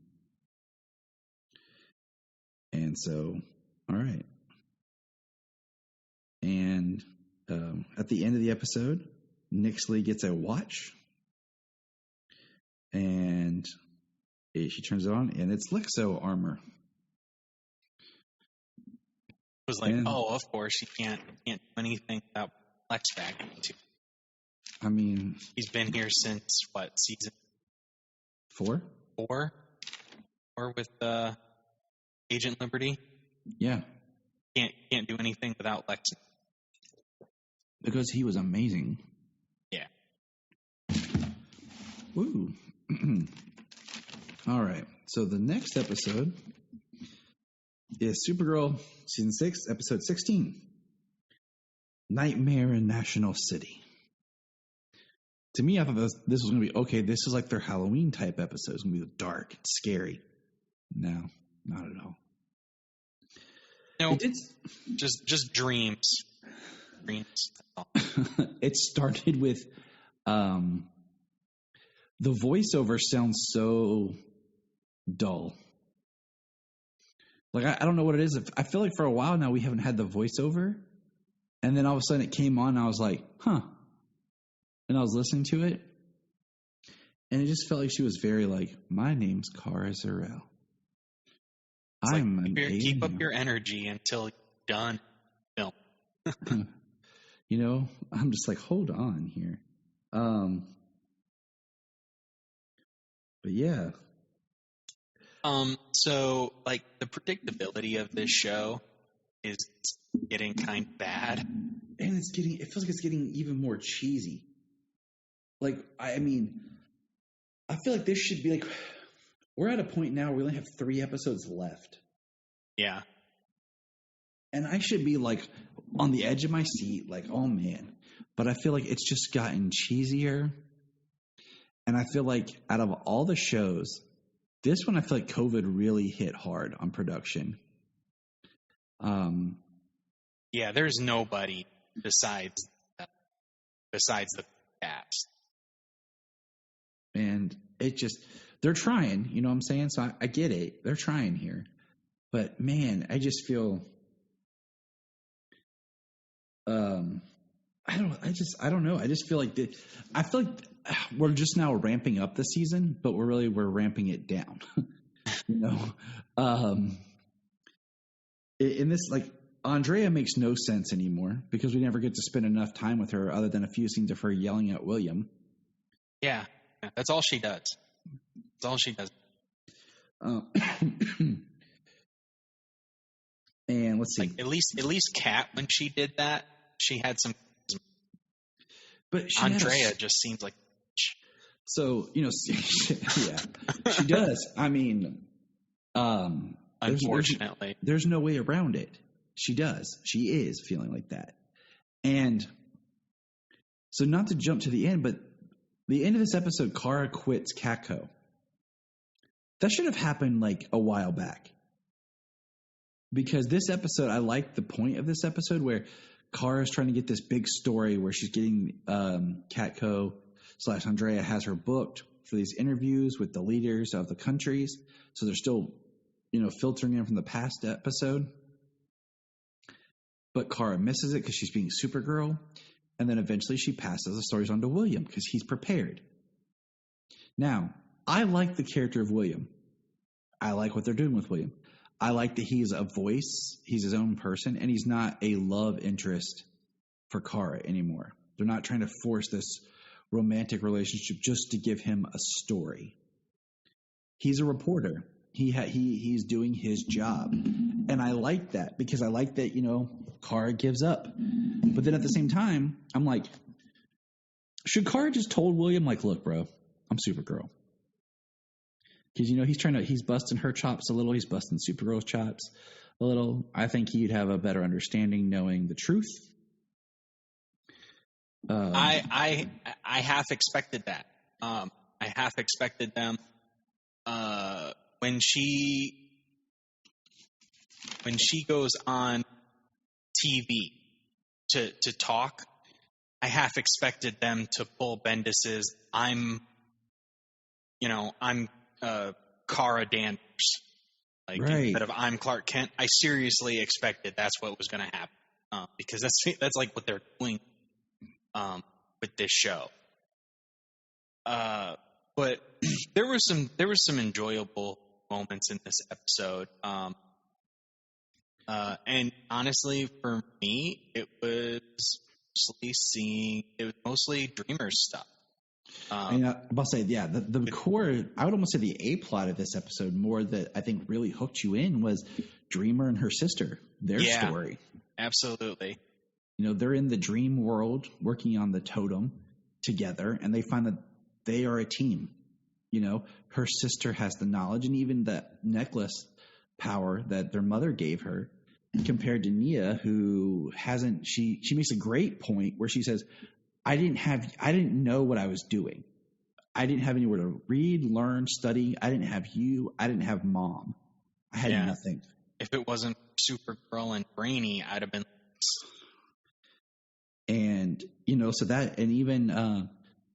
so, all right. And at the end of the episode, Nixley gets a watch, and she turns it on, and it's Lexo armor. It was like, of course, you can't do anything without Lex back into. I mean, he's been here since what, season 4? 4? Or with Agent Liberty? Yeah. Can't do anything without Lex. Because he was amazing. Yeah. Woo. All right. So the next episode is Supergirl Season 6, Episode 16. Nightmare in National City. To me, I thought this was going to be, okay, this is like their Halloween type episode. It's going to be dark, it's scary. No, not at all. No, just dreams. Dreams. It started with the voiceover sounds so dull. Like, I don't know what it is. I feel like for a while now we haven't had the voiceover. And then all of a sudden it came on and I was like, huh. And I was listening to it. And it just felt like she was very like, my name's Kara Zor-El. Keep up your energy until you're done film. You know, I'm just like, hold on here. But yeah. So like the predictability of this show is getting kind of bad. And it feels like it's getting even more cheesy. Like, I mean, I feel like this should be like, we're at a point now where we only have 3 episodes left. Yeah. And I should be like on the edge of my seat, like, oh man. But I feel like it's just gotten cheesier. And I feel like out of all the shows, this one I feel like COVID really hit hard on production. Yeah, there's nobody besides the cast. And it just, they're trying, you know what I'm saying? So I get it. They're trying here. But man, I just feel, I don't know. I just feel like we're just now ramping up the season, but we're ramping it down, you know? In this, like, Andrea makes no sense anymore because we never get to spend enough time with her other than a few scenes of her yelling at William. Yeah. That's all she does. That's all she does. And let's see. Like, at least Kat, when she did that, she had some. But Andrea just seems like. So, you know, yeah, she does. I mean, unfortunately, there's no way around it. She does. She is feeling like that. And so, not to jump to the end, but the end of this episode, Kara quits Catco. That should have happened like a while back. Because this episode, I like the point of this episode where Kara is trying to get this big story where she's getting Catco / Andrea has her booked for these interviews with the leaders of the countries. So they're still, you know, filtering in from the past episode. But Kara misses it because she's being Supergirl. And then eventually she passes the stories on to William because he's prepared. Now, I like the character of William. I like what they're doing with William. I like that he's a voice. He's his own person. And he's not a love interest for Kara anymore. They're not trying to force this romantic relationship just to give him a story. He's a reporter. He's doing his job. And I like that because I like that, you know, Kara gives up. But then at the same time, I'm like, should Kara just told William, like, look, bro, I'm Supergirl. Because, he's busting her chops a little. He's busting Supergirl's chops a little. I think he'd have a better understanding knowing the truth. I half expected that. I half expected them when she goes on TV to talk. I half expected them to pull Bendis's I'm Kara Danvers, right. Instead of I'm Clark Kent. I seriously expected that's what was going to happen because that's like what they're doing with this show. But there were some enjoyable moments in this episode. And honestly, for me, it was mostly Dreamer's stuff. I'm about to say, yeah, the core, I would almost say the A plot of this episode, more that I think really hooked you in, was Dreamer and her sister, their story. Absolutely. They're in the dream world working on the totem together, and they find that they are a team. Her sister has the knowledge and even the necklace power that their mother gave her, compared to Nia, who hasn't. She makes a great point where she says, I didn't know what I was doing. I didn't have anywhere to read, learn, study. I didn't have you. I didn't have mom. I had nothing. If it wasn't Supergirl and Brainy, I'd have been. And, so that, and even,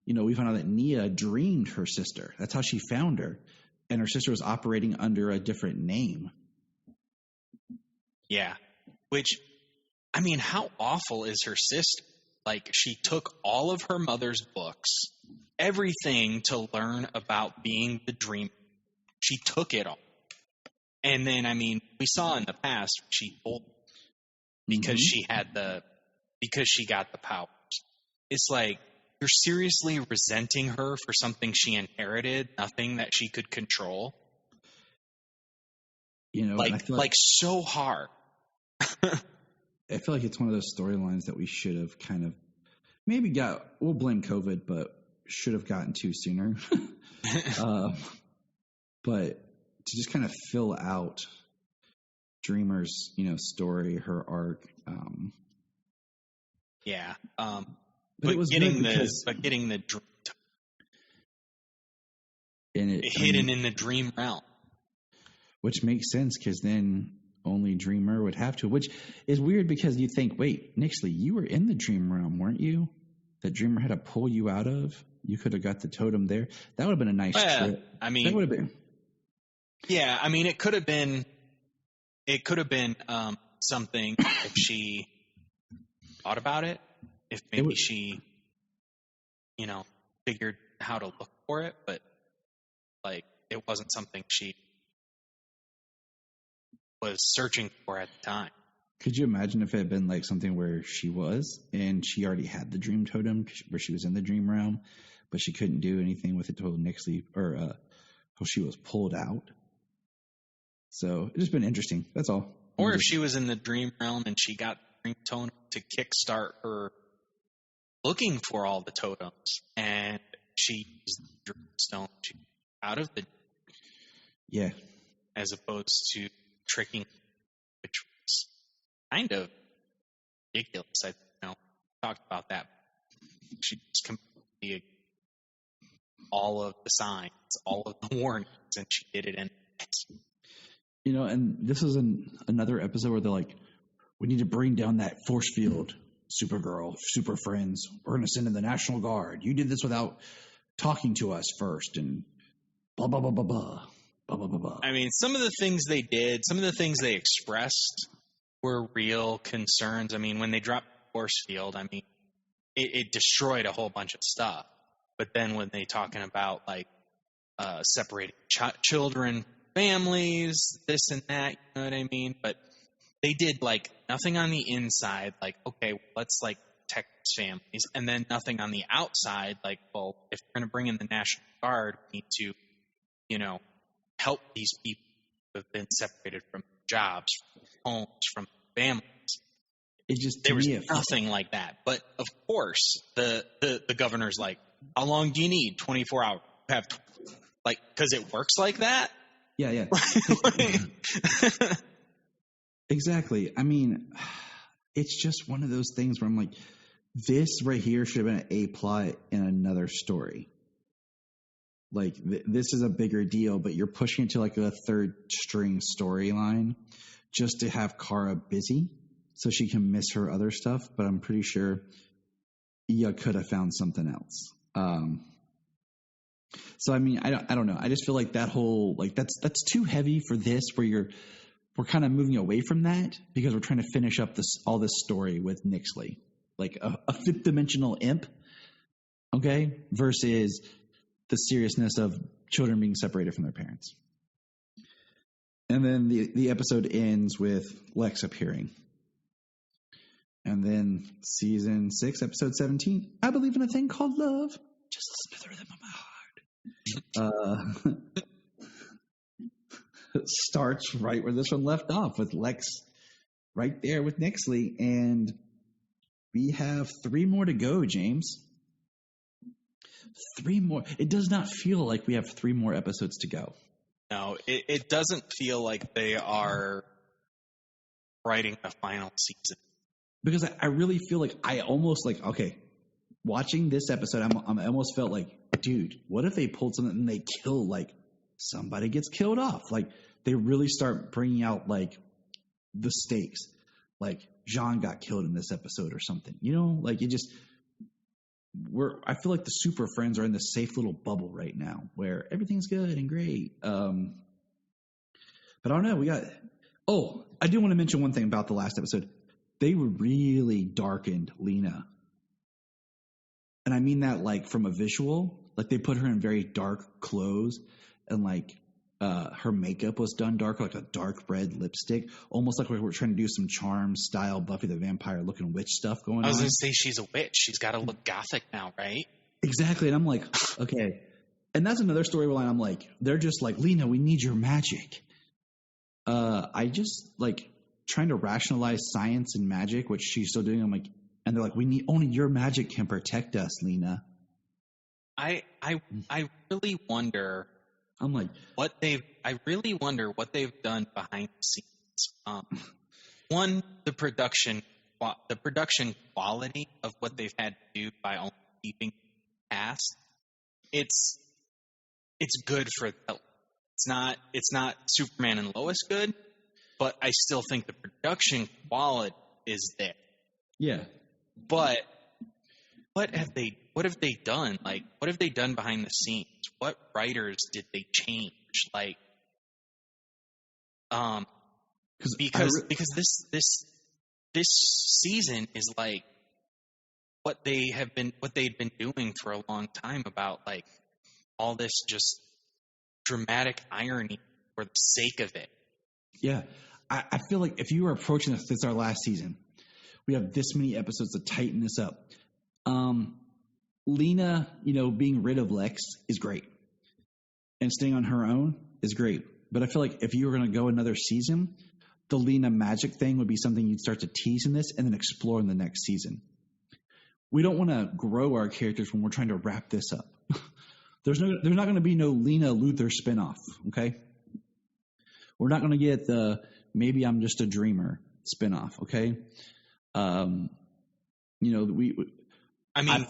we found out that Nia dreamed her sister. That's how she found her. And her sister was operating under a different name. Yeah. Which, how awful is her sister? She took all of her mother's books, everything to learn about being the dreamer. She took it all. And then, we saw in the past, she told because she got the powers. It's like, you're seriously resenting her for something she inherited, nothing that she could control. I feel so hard. I feel like it's one of those storylines that we should have kind of maybe we'll blame COVID, but should have gotten to sooner. But to just kind of fill out Dreamer's, story, her arc. But it was getting getting the hidden in the dream realm, which makes sense because then only Dreamer would have to, which is weird because you think, wait, Nixley, you were in the dream realm, weren't you? That Dreamer had to pull you out of. You could have got the totem there. That would have been a nice trip. That would have been. Yeah, it could have been. It could have been something if she thought about it. If maybe she, figured how to look for it, but it wasn't something she was searching for at the time. Could you imagine if it had been something where she was and she already had the dream totem, where she was in the dream realm, but she couldn't do anything with it till Nixley or how she was pulled out? So it's just been interesting. That's all. Or if she was in the dream realm and she got the dream totem to kickstart her looking for all the totems, and she used the dream stone out of the as opposed to tricking, which was kind of ridiculous. I talked about that. She just completely all of the signs, all of the warnings, and she did it in. And this is another episode where they're like, we need to bring down that force field, Supergirl, Super Friends. We're going to send in the National Guard. You did this without talking to us first, and blah, blah, blah, blah, blah. Blah, blah, blah, blah. Some of the things they did, some of the things they expressed were real concerns. When they dropped the force field, it destroyed a whole bunch of stuff. But then when they talking about separating children, families, this and that, you know what I mean? But they did nothing on the inside, okay, let's protect these families, and then nothing on the outside, if we're going to bring in the National Guard, we need to, help these people who have been separated from jobs, from homes, from families. There was nothing like that. But of course, the governor's like, how long do you need? 24 hours. You have Like, because it works like that? Yeah. Exactly. I mean, it's just one of those things where I'm like, this right here should have been an A plot in another story. Like, this is a bigger deal, but you're pushing it to like a third string storyline just to have Kara busy so she can miss her other stuff. But I'm pretty sure you could have found something else. So, I mean, I don't know. I just feel like that whole, like, that's too heavy for this, where we're kind of moving away from that because we're trying to finish up all this story with Nixley, like a fifth dimensional imp. Okay. Versus the seriousness of children being separated from their parents. And then the episode ends with Lex appearing. And then season 6, episode 17, I believe in a thing called love. Just listen to the rhythm of my heart. Starts right where this one left off, with Lex right there with Nixley. And we have 3 more to go, James. 3 more. It does not feel like we have 3 more episodes to go. No, it doesn't feel like they are writing the final season. Because I really feel like I almost like, okay, watching this episode, I almost felt like, dude, what if they pulled something and they kill, like, somebody gets killed off? Like, they really start bringing out, like, the stakes. Like, Jean got killed in this episode or something. You know, like, it just, I feel like the Super Friends are in this safe little bubble right now where everything's good and great. But I don't know. I do want to mention one thing about the last episode. They really darkened Lena. And I mean that, like, from a visual. Like, they put her in very dark clothes, and, like, her makeup was done dark, like a dark red lipstick, almost like we were trying to do some Charmed style Buffy the Vampire looking witch stuff going on. I was going to say, she's a witch. She's got to look gothic now, right? Exactly. And I'm like, okay. And that's another storyline. I'm like, they're just like, Lena, we need your magic. I just, like, trying to rationalize science and magic, which she's still doing. I'm like, and they're like, only your magic can protect us, Lena. I really wonder. I'm like, I really wonder what they've done behind the scenes. One, the production quality of what they've had to do by only keeping cast. It's good for them. It's not Superman and Lois good, but I still think the production quality is there. Yeah. But what have they done? Like, what have they done behind the scenes? What writers did they change? Like, because this season is like what they've been doing for a long time about, like, all this just dramatic irony for the sake of it. Yeah. I feel like if you were approaching this, it's our last season. We have this many episodes to tighten this up. Lena, being rid of Lex is great. And staying on her own is great. But I feel like if you were going to go another season, the Lena magic thing would be something you'd start to tease in this and then explore in the next season. We don't want to grow our characters when we're trying to wrap this up. There's not going to be no Lena Luthor spinoff, okay? We're not going to get the Maybe I'm Just a Dreamer spinoff, okay?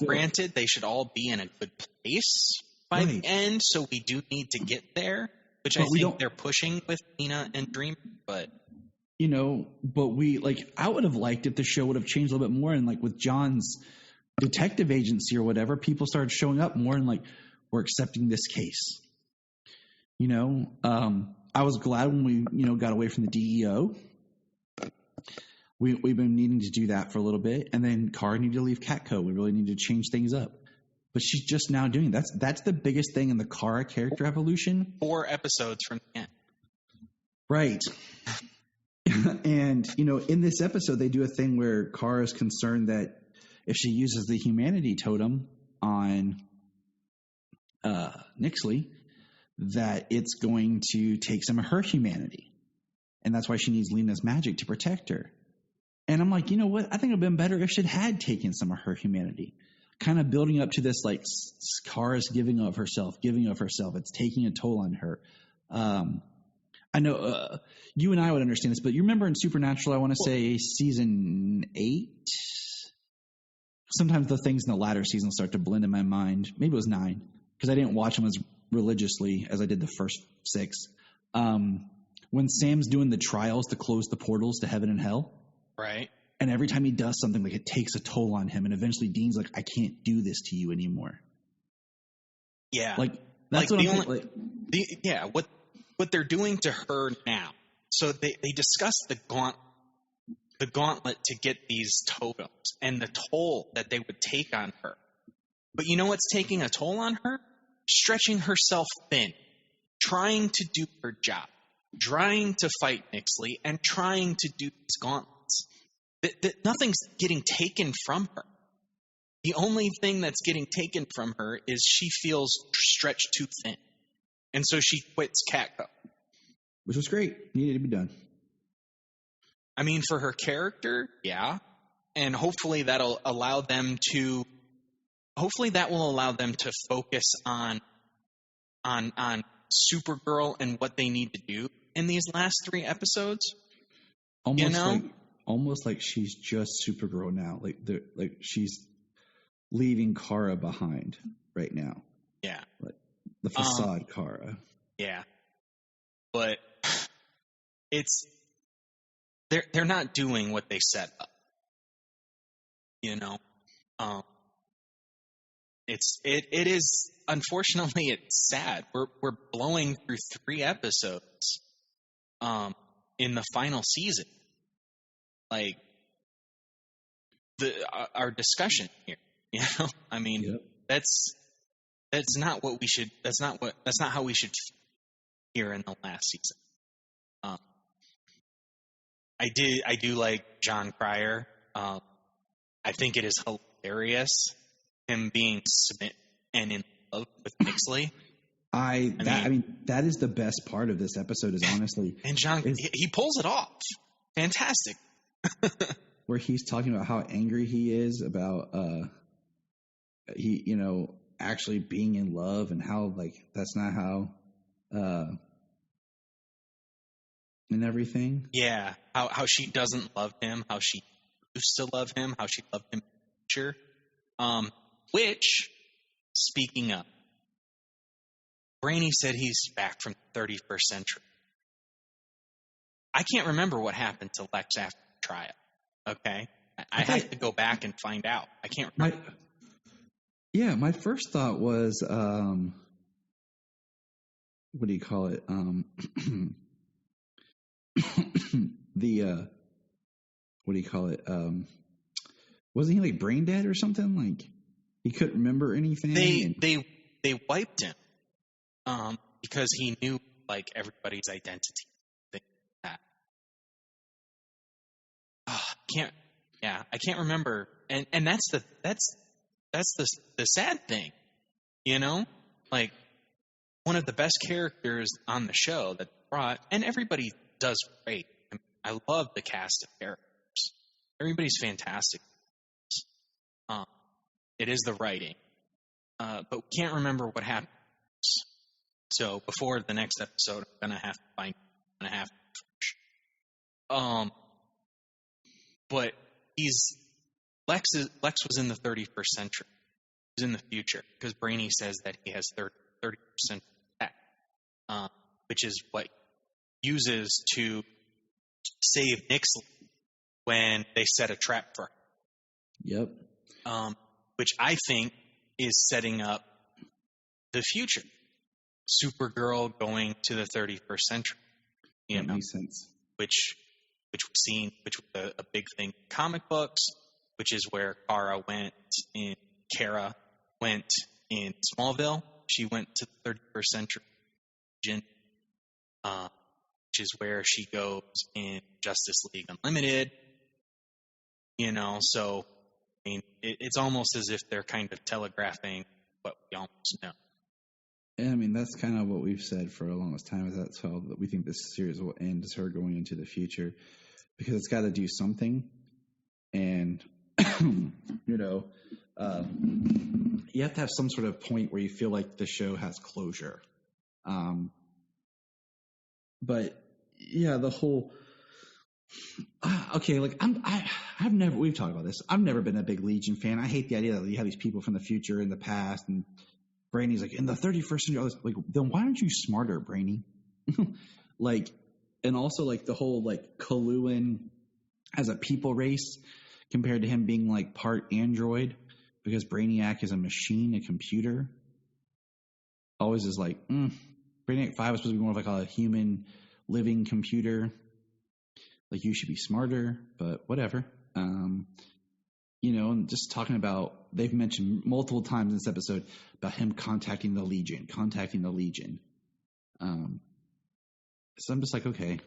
Granted, they should all be in a good place by the end, so we do need to get there, which I think they're pushing with Lena and Dream, but... I would have liked if the show would have changed a little bit more, and, like, with John's detective agency or whatever, people started showing up more and, like, we're accepting this case. I was glad when we, got away from the DEO. We've been needing to do that for a little bit. And then Kara needed to leave Catco. We really need to change things up. But she's just now doing it. That's the biggest thing in the Kara character evolution. 4 episodes from the end. Right. And, in this episode, they do a thing where Kara is concerned that if she uses the humanity totem on Nixley, that it's going to take some of her humanity. And that's why she needs Lena's magic to protect her. And I'm like, you know what? I think it would have been better if she had taken some of her humanity. kind of building up to this, like, Kara's giving of herself. It's taking a toll on her. I know you and I would understand this, but you remember in Supernatural, I want to say season 8? Sometimes the things in the latter season start to blend in my mind. Maybe it was 9, because I didn't watch them as religiously as I did the first 6. When Sam's doing the trials to close the portals to heaven and hell. Right. And every time he does something, like, it takes a toll on him. And eventually Dean's like, I can't do this to you anymore. Yeah. Like, that's what I'm saying. Like, what they're doing to her now. So they discussed the gauntlet to get these totems and the toll that they would take on her. But you know what's taking a toll on her? Stretching herself thin, trying to do her job, trying to fight Nixley, and trying to do these gauntlets. Nothing's getting taken from her. The only thing that's getting taken from her is she feels stretched too thin. And so she quits Catco. Which was great. Needed to be done. I mean, for her character, yeah. And hopefully that will allow them to focus on Supergirl and what they need to do in these last 3 episodes. Almost like she's just Supergirl now. Like she's leaving Kara behind right now. Yeah. Like the facade Kara. Yeah. But they're not doing what they set up. It is, unfortunately, it's sad. We're blowing through 3 episodes in the final season. Like our discussion here, I mean, yep. that's not what we should. That's not how we should feel here in the last season. I do like John Cryer. I think it is hilarious him being smitten and in love with Nixley. I mean, that is the best part of this episode, is honestly. And John, he pulls it off. Fantastic. Where he's talking about how angry he is about he actually being in love, and how, like, that's not how and everything. Yeah, how she doesn't love him, how she used to love him, how she loved him in the future. Which, speaking of, Brainy said he's back from the 31st century. I can't remember what happened to Lex after the trial. Okay? I have to go back and find out. I can't remember. My first thought was, what do you call it? What do you call it? Wasn't he, like, brain dead or something? Like, he couldn't remember anything? They wiped him because he knew, like, everybody's identity. I can't remember, and that's the sad thing, like, one of the best characters on the show that brought, and everybody does great. I love the cast of characters. Everybody's fantastic. It is the writing, but we can't remember what happened. So before the next episode, I'm gonna have to find. But Lex was in the 31st century. He's in the future, because Brainy says that he has 30% tech, which is what he uses to save Nixley when they set a trap for her. Yep. Which I think is setting up the future. Supergirl going to the 31st century. That makes sense. Which we've seen, which was a big thing in comic books, which is where Kara went in Smallville. She went to the 31st century region, which is where she goes in Justice League Unlimited. So, I mean, it's almost as if they're kind of telegraphing what we almost know. And I mean, that's kind of what we've said for the longest time, is that's how we think this series will end, is her going into the future, because it's got to do something. And, You have to have some sort of point where you feel like the show has closure. But yeah, the whole okay, like I've never, we've talked about this. I've never been a big Legion fan. I hate the idea that you have these people from the future and the past, and Brainy's like in the 31st century. Like, then why aren't you smarter, Brainy? Like, and also like the whole like Kaluan as a people race compared to him being like part android because Brainiac is a machine, a computer. Always is like, Brainiac 5 was supposed to be more of like a human living computer. Like, you should be smarter, but whatever. And just talking about, they've mentioned multiple times in this episode about him contacting the Legion. So I'm just like, okay,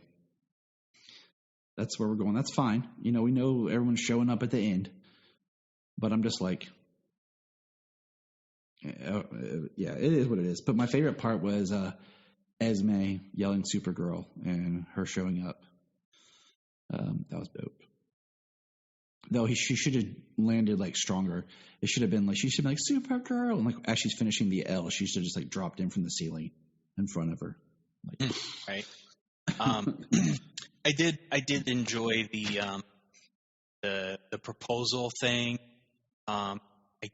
that's where we're going. That's fine. We know everyone's showing up at the end, but I'm just like, yeah, it is what it is. But my favorite part was Esme yelling Supergirl and her showing up. That was dope. Though she should have landed like stronger. It should have been like, she should be like Supergirl, and like as she's finishing the L, she should have just like dropped in from the ceiling in front of her. Like, right. I did enjoy the proposal thing. I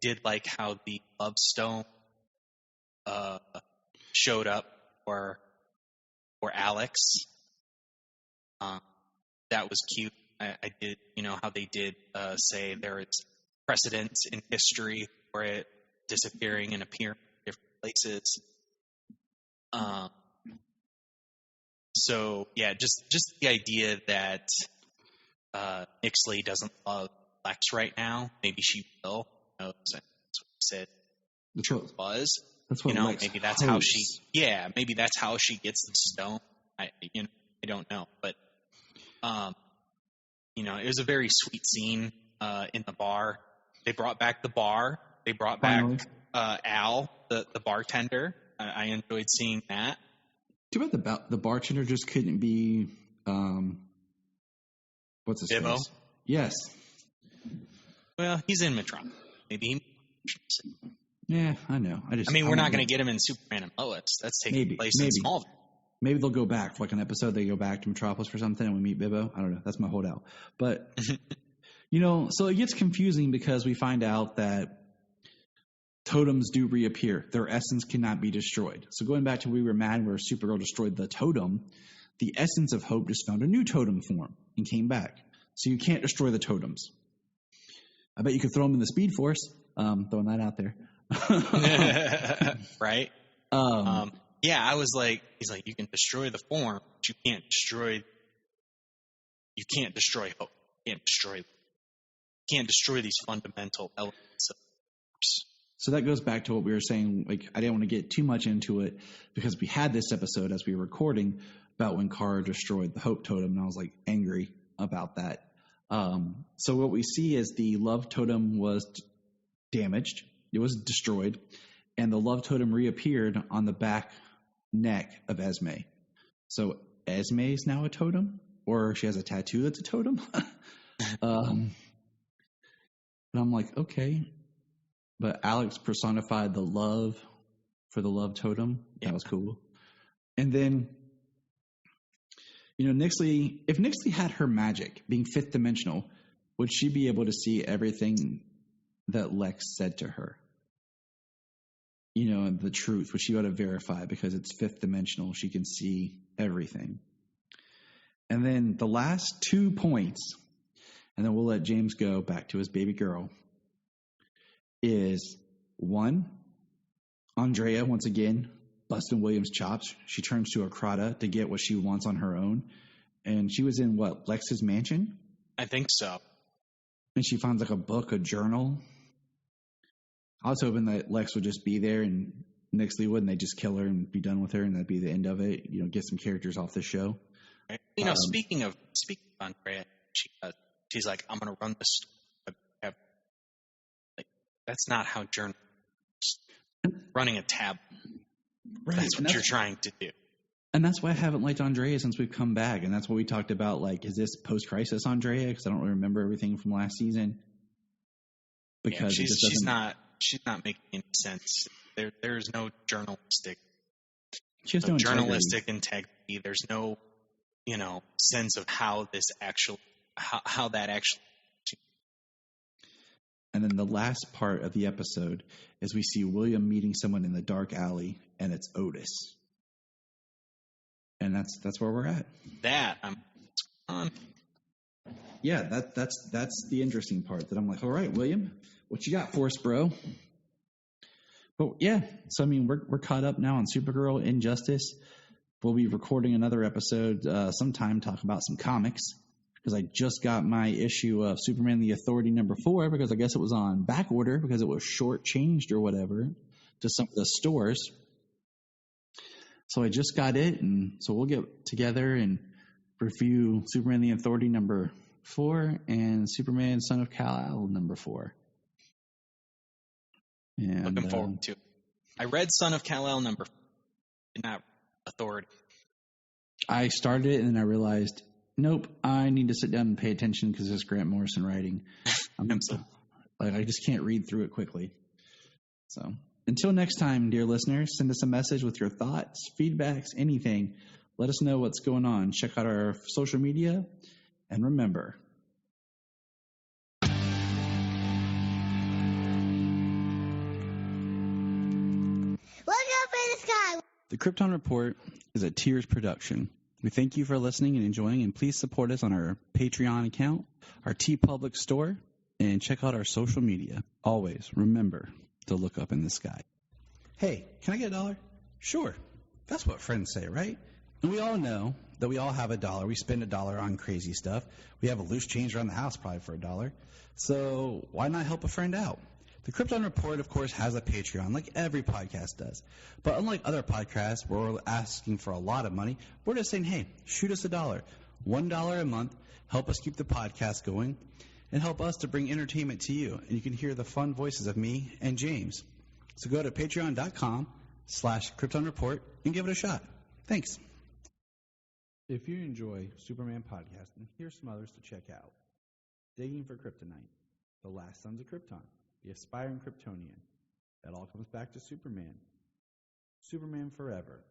did like how the Love Stone showed up for Alex. That was cute. I did, how they did say there is precedence in history for it disappearing and appearing in different places. So yeah, just the idea that Nixley doesn't love Lex right now. Maybe she will. That's what he said. That's what was. That's what Lex maybe that's hopes. how she. Yeah, maybe that's how she gets the stone. I don't know, but it was a very sweet scene in the bar. They brought back the bar. They brought Finally. back Al, the bartender. I enjoyed seeing that. Too bad the bartender just couldn't be what's his Bibbo? face? Yes. Well, he's in Metropolis. Maybe. Yeah, I know. We're not going to get him in Superman and Lois. That's taking place in Smallville. Maybe they'll go back for like an episode. They go back to Metropolis for something, and we meet Bibbo. I don't know. That's my holdout. But so it gets confusing because we find out that totems do reappear. Their essence cannot be destroyed. So going back to we were mad where Supergirl destroyed the totem, the essence of Hope just found a new totem form and came back. So you can't destroy the totems. I bet you could throw them in the Speed Force. Throwing that out there. Right? Yeah, I was like, he's like, you can destroy the form, but you can't destroy Hope. You can't destroy these fundamental elements of force. So that goes back to what we were saying. Like, I didn't want to get too much into it because we had this episode as we were recording about when Kara destroyed the Hope Totem, and I was like angry about that. So what we see is the Love Totem was damaged. It was destroyed, and the Love Totem reappeared on the back neck of Esme. So Esme is now a totem, or she has a tattoo that's a totem. And I'm like, okay. But Alex personified the love for the Love Totem. That was cool. And then, Nixley, if Nixley had her magic, being fifth dimensional, would she be able to see everything that Lex said to her? The truth, which she ought to verify because it's fifth dimensional. She can see everything. And then the last 2 points, and then we'll let James go back to his baby girl, is one, Andrea, once again, busting Williams' chops. She turns to Akrata to get what she wants on her own. And she was in, Lex's mansion? I think so. And she finds, a book, a journal. I was hoping that Lex would just be there and Nixley would, and they'd just kill her and be done with her, and that'd be the end of it. Get some characters off the show. Right. Speaking of Andrea, she's like, I'm going to run this. That's not how journalists running a tab. Right. That's what you're trying to do. And that's why I haven't liked Andrea since we've come back. And that's what we talked about. Is this post-crisis Andrea? Because I don't really remember everything from last season. because she's not making any sense. There's no journalistic integrity. There's no sense of how this actually how that actually. And then the last part of the episode is we see William meeting someone in the dark alley, and it's Otis. And that's where we're at. Yeah, that's the interesting part. That I'm like, all right, William, what you got for us, bro? But yeah, so I mean, we're caught up now on Supergirl, Injustice. We'll be recording another episode sometime, talk about some comics. Because I just got my issue of Superman the Authority #4 because I guess it was on back order because it was shortchanged or whatever to some of the stores. So I just got it, and so we'll get together and review Superman the Authority #4 and Superman Son of Kal-El #4. And, looking forward to it. I read Son of Kal-El #4, did not Authority. I started it, and then I realized, nope, I need to sit down and pay attention because it's Grant Morrison writing. I just can't read through it quickly. So until next time, dear listeners, send us a message with your thoughts, feedbacks, anything. Let us know what's going on. Check out our social media. And remember, Look up in the sky. the Krypton Report is a Tears production. We thank you for listening and enjoying, and please support us on our Patreon account, our TeePublic store, and check out our social media. Always remember to look up in the sky. Hey, can I get $1? Sure. That's what friends say, right? And we all know that we all have $1. We spend $1 on crazy stuff. We have a loose change around the house probably for $1. So why not help a friend out? The Krypton Report, of course, has a Patreon, like every podcast does. But unlike other podcasts where we're asking for a lot of money, we're just saying, hey, shoot us $1. $1 a month, help us keep the podcast going, and help us to bring entertainment to you. And you can hear the fun voices of me and James. So go to patreon.com/Krypton Report and give it a shot. Thanks. If you enjoy Superman podcasting, here's some others to check out. Digging for Kryptonite, The Last Sons of Krypton, The Aspiring Kryptonian. That all comes back to Superman. Superman Forever.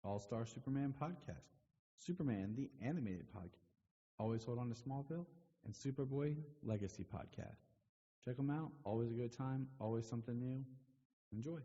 All-Star Superman Podcast. Superman, the Animated Podcast. Always Hold On to Smallville. And Superboy Legacy Podcast. Check them out. Always a good time. Always something new. Enjoy.